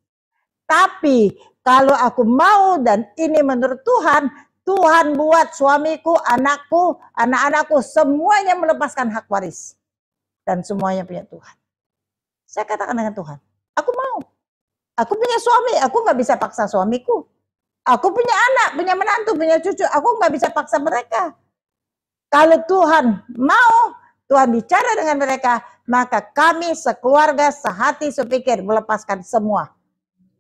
C: Tapi kalau aku mau dan ini menurut Tuhan, Tuhan buat suamiku, anakku, anak-anakku semuanya melepaskan hak waris. Dan semuanya punya Tuhan. Saya katakan dengan Tuhan, aku mau. Aku punya suami, aku nggak bisa paksa suamiku. Aku punya anak, punya menantu, punya cucu. Aku nggak bisa paksa mereka. Kalau Tuhan mau, Tuhan bicara dengan mereka, maka kami sekeluarga, sehati, sepikir melepaskan semua.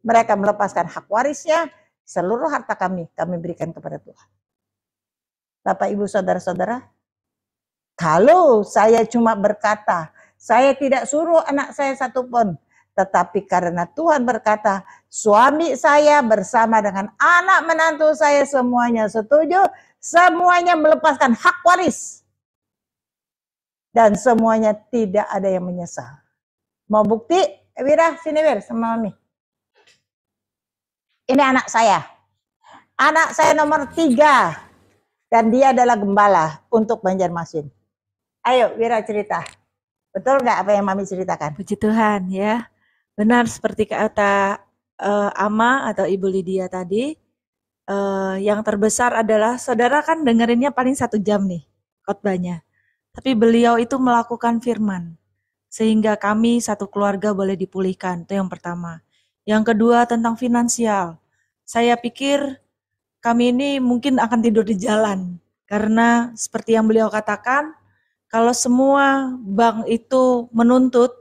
C: Mereka melepaskan hak warisnya, seluruh harta kami berikan kepada Tuhan. Bapak, Ibu, Saudara-saudara, kalau saya cuma berkata, saya tidak suruh anak saya satupun, tetapi karena Tuhan berkata, suami saya bersama dengan anak menantu saya semuanya setuju, semuanya melepaskan hak waris. Dan semuanya tidak ada yang menyesal. Mau bukti? Wira, sini Wir, sama Mami. Ini anak saya. Anak saya nomor 3. Dan dia adalah gembala untuk Banjarmasin. Ayo Wira cerita. Betul nggak apa yang Mami ceritakan?
B: Puji Tuhan ya. Benar seperti kata Ama atau Ibu Lydia tadi, yang terbesar adalah saudara kan dengerinnya paling 1 jam nih khotbahnya. Tapi beliau itu melakukan firman. Sehingga kami satu keluarga boleh dipulihkan, itu yang pertama. Yang kedua tentang finansial. Saya pikir kami ini mungkin akan tidur di jalan. Karena seperti yang beliau katakan, kalau semua bank itu menuntut,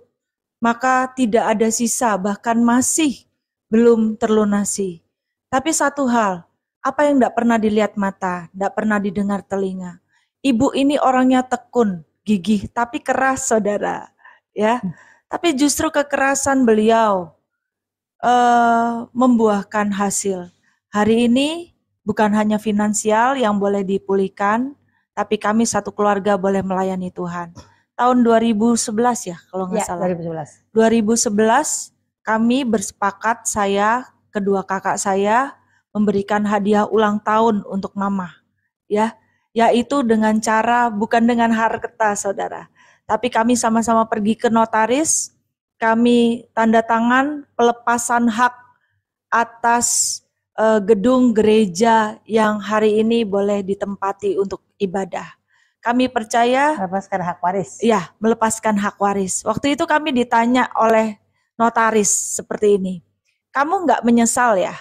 B: maka tidak ada sisa, bahkan masih belum terlunasi. Tapi satu hal, apa yang tidak pernah dilihat mata, tidak pernah didengar telinga. Ibu ini orangnya tekun, gigih, tapi keras saudara. Ya, tapi justru kekerasan beliau membuahkan hasil. Hari ini bukan hanya finansial yang boleh dipulihkan, tapi kami satu keluarga boleh melayani Tuhan. Tahun 2011 ya kalau nggak salah. 2011 kami bersepakat, saya, kedua kakak saya memberikan hadiah ulang tahun untuk mama, ya, yaitu dengan cara bukan dengan harta saudara, tapi kami sama-sama pergi ke notaris, kami tanda tangan pelepasan hak atas gedung gereja yang hari ini boleh ditempati untuk ibadah. Kami percaya
C: melepaskan hak waris.
B: Ya, melepaskan hak waris. Waktu itu kami ditanya oleh notaris seperti ini. Kamu nggak menyesal ya?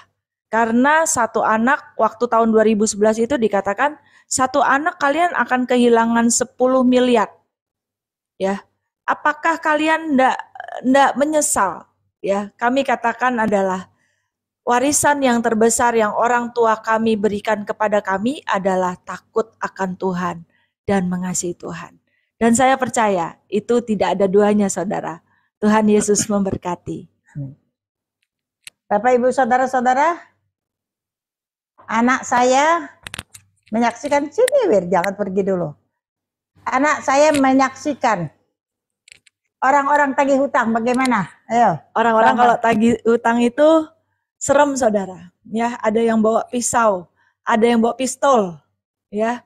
B: Karena satu anak waktu tahun 2011 itu dikatakan satu anak kalian akan kehilangan 10 miliar. Ya. Apakah kalian nggak menyesal? Ya, kami katakan adalah warisan yang terbesar yang orang tua kami berikan kepada kami adalah takut akan Tuhan dan mengasihi Tuhan. Dan saya percaya itu tidak ada duanya, saudara. Tuhan Yesus memberkati.
C: Bapak, Ibu, Saudara-saudara, anak saya menyaksikan, sini Wir, jangan pergi dulu. Anak saya menyaksikan orang-orang tagih hutang, bagaimana? Ayo.
B: Orang-orang kalau tagih hutang itu serem, saudara. Ya, ada yang bawa pisau, ada yang bawa pistol. Ya,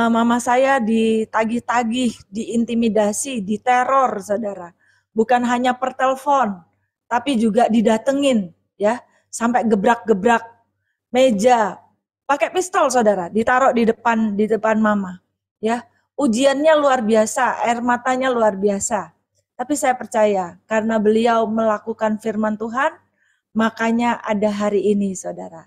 B: mama saya ditagih-tagih, diintimidasi, diteror, saudara. Bukan hanya per telepon, tapi juga didatengin, ya, sampai gebrak-gebrak meja, pakai pistol, saudara, ditaruh di depan mama, ya. Ujiannya luar biasa, air matanya luar biasa. Tapi saya percaya karena beliau melakukan firman Tuhan, makanya ada hari ini, saudara.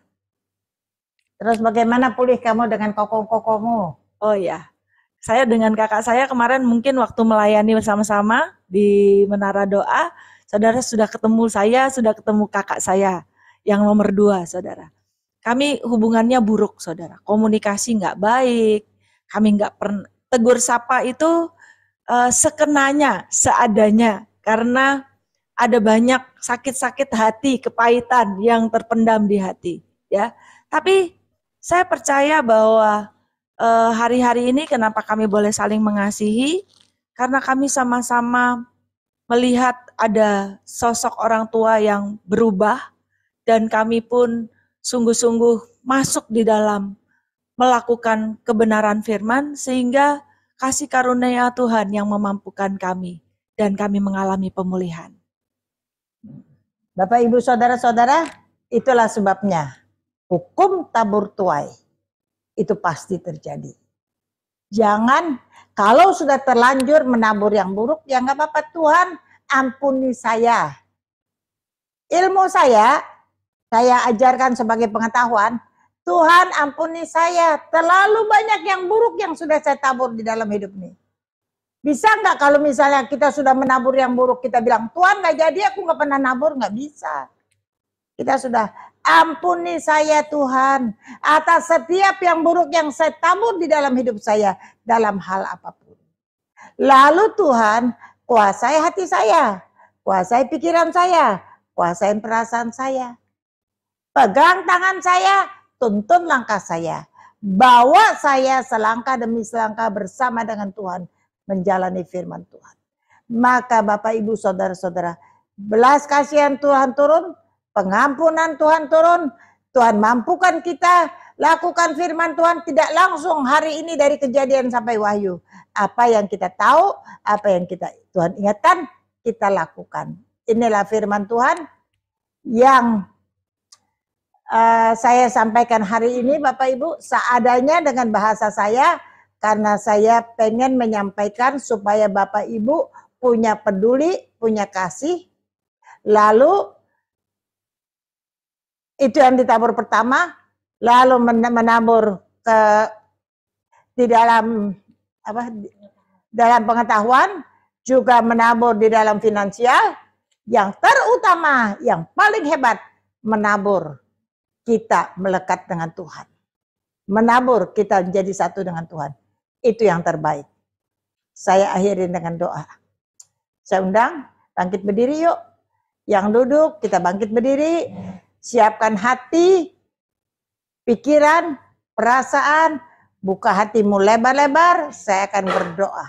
C: Terus bagaimana pulih kamu dengan kokong-kokongmu?
B: Oh ya, saya dengan kakak saya kemarin mungkin waktu melayani bersama-sama di Menara Doa, saudara sudah ketemu saya, sudah ketemu kakak saya yang nomor 2, saudara. Kami hubungannya buruk, saudara. Komunikasi nggak baik, kami nggak pernah tegur sapa itu sekenanya, seadanya, karena ada banyak sakit-sakit hati, kepahitan yang terpendam di hati, ya. Tapi saya percaya bahwa hari-hari ini kenapa kami boleh saling mengasihi, karena kami sama-sama melihat ada sosok orang tua yang berubah, dan kami pun sungguh-sungguh masuk di dalam melakukan kebenaran firman, sehingga kasih karunia Tuhan yang memampukan kami, dan kami mengalami pemulihan.
C: Bapak, Ibu, Saudara-saudara, itulah sebabnya hukum tabur tuai itu pasti terjadi. Jangan, kalau sudah terlanjur menabur yang buruk, ya nggak apa-apa, Tuhan ampuni saya. Ilmu saya ajarkan sebagai pengetahuan, Tuhan ampuni saya, terlalu banyak yang buruk yang sudah saya tabur di dalam hidup ini. Bisa nggak kalau misalnya kita sudah menabur yang buruk, kita bilang, Tuhan nggak jadi, aku nggak pernah nabur, nggak bisa. Kita sudah, ampuni saya Tuhan, atas setiap yang buruk yang saya tabur di dalam hidup saya, dalam hal apapun. Lalu Tuhan, kuasai hati saya, kuasai pikiran saya, kuasai perasaan saya. Pegang tangan saya, tuntun langkah saya. Bawa saya selangkah demi selangkah bersama dengan Tuhan, menjalani firman Tuhan. Maka Bapak, Ibu, Saudara-saudara, belas kasihan Tuhan turun, pengampunan Tuhan turun, Tuhan mampukan kita lakukan firman Tuhan tidak langsung hari ini dari Kejadian sampai Wahyu. Apa yang kita tahu, apa yang Tuhan ingatkan, kita lakukan. Inilah firman Tuhan yang saya sampaikan hari ini, Bapak Ibu, seadanya dengan bahasa saya, karena saya pengen menyampaikan supaya Bapak Ibu punya peduli, punya kasih. Lalu itu yang ditabur pertama, lalu menabur di dalam dalam pengetahuan, juga menabur di dalam finansial, yang terutama, yang paling hebat, menabur kita melekat dengan Tuhan. Menabur kita menjadi satu dengan Tuhan. Itu yang terbaik. Saya akhiri dengan doa. Saya undang, bangkit berdiri yuk. Yang duduk, kita bangkit berdiri. Siapkan hati, pikiran, perasaan. Buka hatimu lebar-lebar, saya akan berdoa.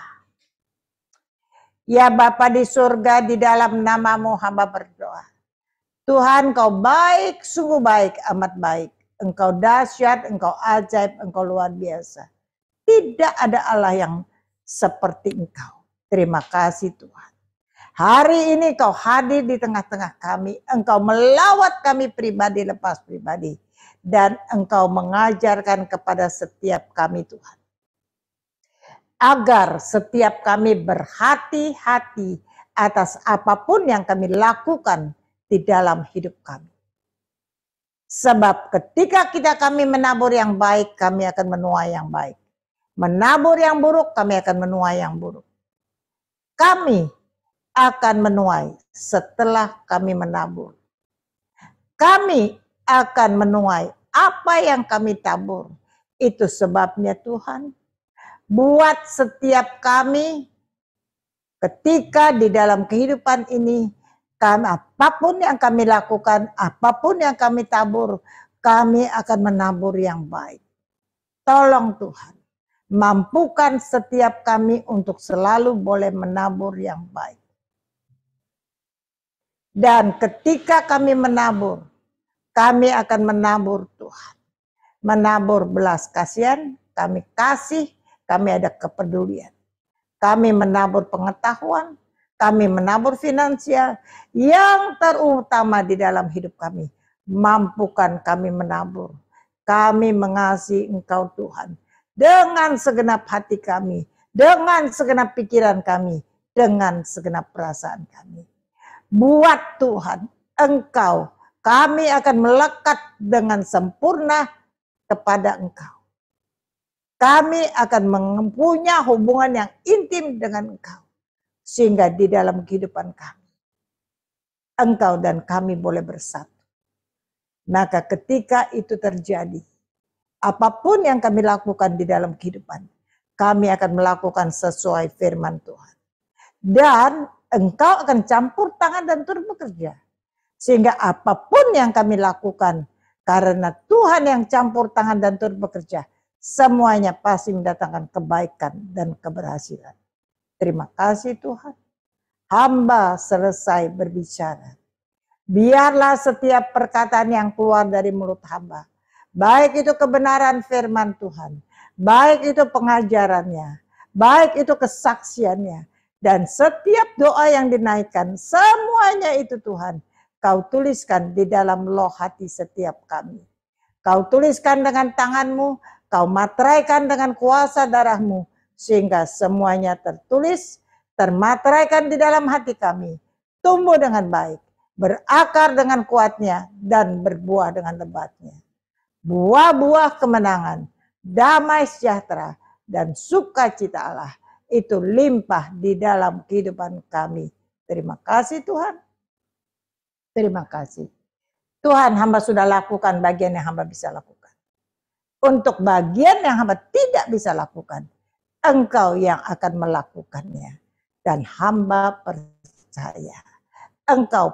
C: Ya Bapa di surga, di dalam namamu hamba berdoa. Tuhan, Kau baik, sungguh baik, amat baik. Engkau dahsyat, Engkau ajaib, Engkau luar biasa. Tidak ada Allah yang seperti Engkau. Terima kasih Tuhan. Hari ini Kau hadir di tengah-tengah kami. Engkau melawat kami pribadi lepas pribadi. Dan Engkau mengajarkan kepada setiap kami Tuhan. Agar setiap kami berhati-hati atas apapun yang kami lakukan di dalam hidup kami. Sebab ketika kami menabur yang baik, kami akan menuai yang baik. Menabur yang buruk, kami akan menuai yang buruk. Kami akan menuai setelah kami menabur. Kami akan menuai apa yang kami tabur. Itu sebabnya Tuhan, buat setiap kami ketika di dalam kehidupan ini, apapun yang kami lakukan, apapun yang kami tabur, kami akan menabur yang baik. Tolong Tuhan, mampukan setiap kami untuk selalu boleh menabur yang baik. Dan ketika kami menabur, kami akan menabur Tuhan. Menabur belas kasihan, kami kasih, kami ada kepedulian. Kami menabur pengetahuan, kami menabur finansial, yang terutama di dalam hidup kami. Mampukan kami menabur. Kami mengasihi Engkau Tuhan. Dengan segenap hati kami, dengan segenap pikiran kami, dengan segenap perasaan kami. Buat Tuhan, Engkau, kami akan melekat dengan sempurna kepada Engkau. Kami akan mempunyai hubungan yang intim dengan Engkau. Sehingga di dalam kehidupan kami, Engkau dan kami boleh bersatu. Maka ketika itu terjadi, apapun yang kami lakukan di dalam kehidupan, kami akan melakukan sesuai firman Tuhan. Dan Engkau akan campur tangan dan turut bekerja. Sehingga apapun yang kami lakukan, karena Tuhan yang campur tangan dan turut bekerja, semuanya pasti mendatangkan kebaikan dan keberhasilan. Terima kasih Tuhan. Hamba selesai berbicara. Biarlah setiap perkataan yang keluar dari mulut hamba, baik itu kebenaran firman Tuhan, baik itu pengajarannya, baik itu kesaksiannya, dan setiap doa yang dinaikkan, semuanya itu Tuhan, Kau tuliskan di dalam loh hati setiap kami. Kau tuliskan dengan tanganmu, Kau materaikan dengan kuasa darahmu, sehingga semuanya tertulis, termateraikan di dalam hati kami, tumbuh dengan baik, berakar dengan kuatnya, dan berbuah dengan lebatnya. Buah-buah kemenangan, damai sejahtera, dan sukacita Allah, itu limpah di dalam kehidupan kami. Terima kasih Tuhan. Terima kasih. Tuhan, hamba sudah lakukan bagian yang hamba bisa lakukan. Untuk bagian yang hamba tidak bisa lakukan, Engkau yang akan melakukannya. Dan hamba percaya, Engkau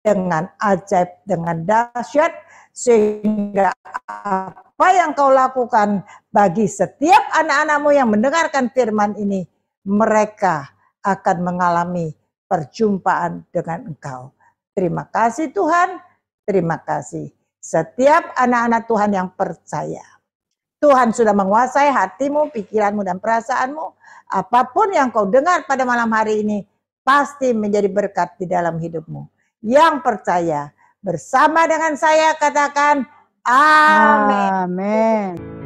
C: dengan ajaib, dengan dahsyat, sehingga apa yang Kau lakukan bagi setiap anak-anak-Mu yang mendengarkan firman ini, mereka akan mengalami perjumpaan dengan Engkau. Terima kasih Tuhan, terima kasih. Setiap anak-anak Tuhan yang percaya, Tuhan sudah menguasai hatimu, pikiranmu, dan perasaanmu. Apapun yang kau dengar pada malam hari ini, pasti menjadi berkat di dalam hidupmu. Yang percaya, bersama dengan saya katakan, amin.
D: Amin.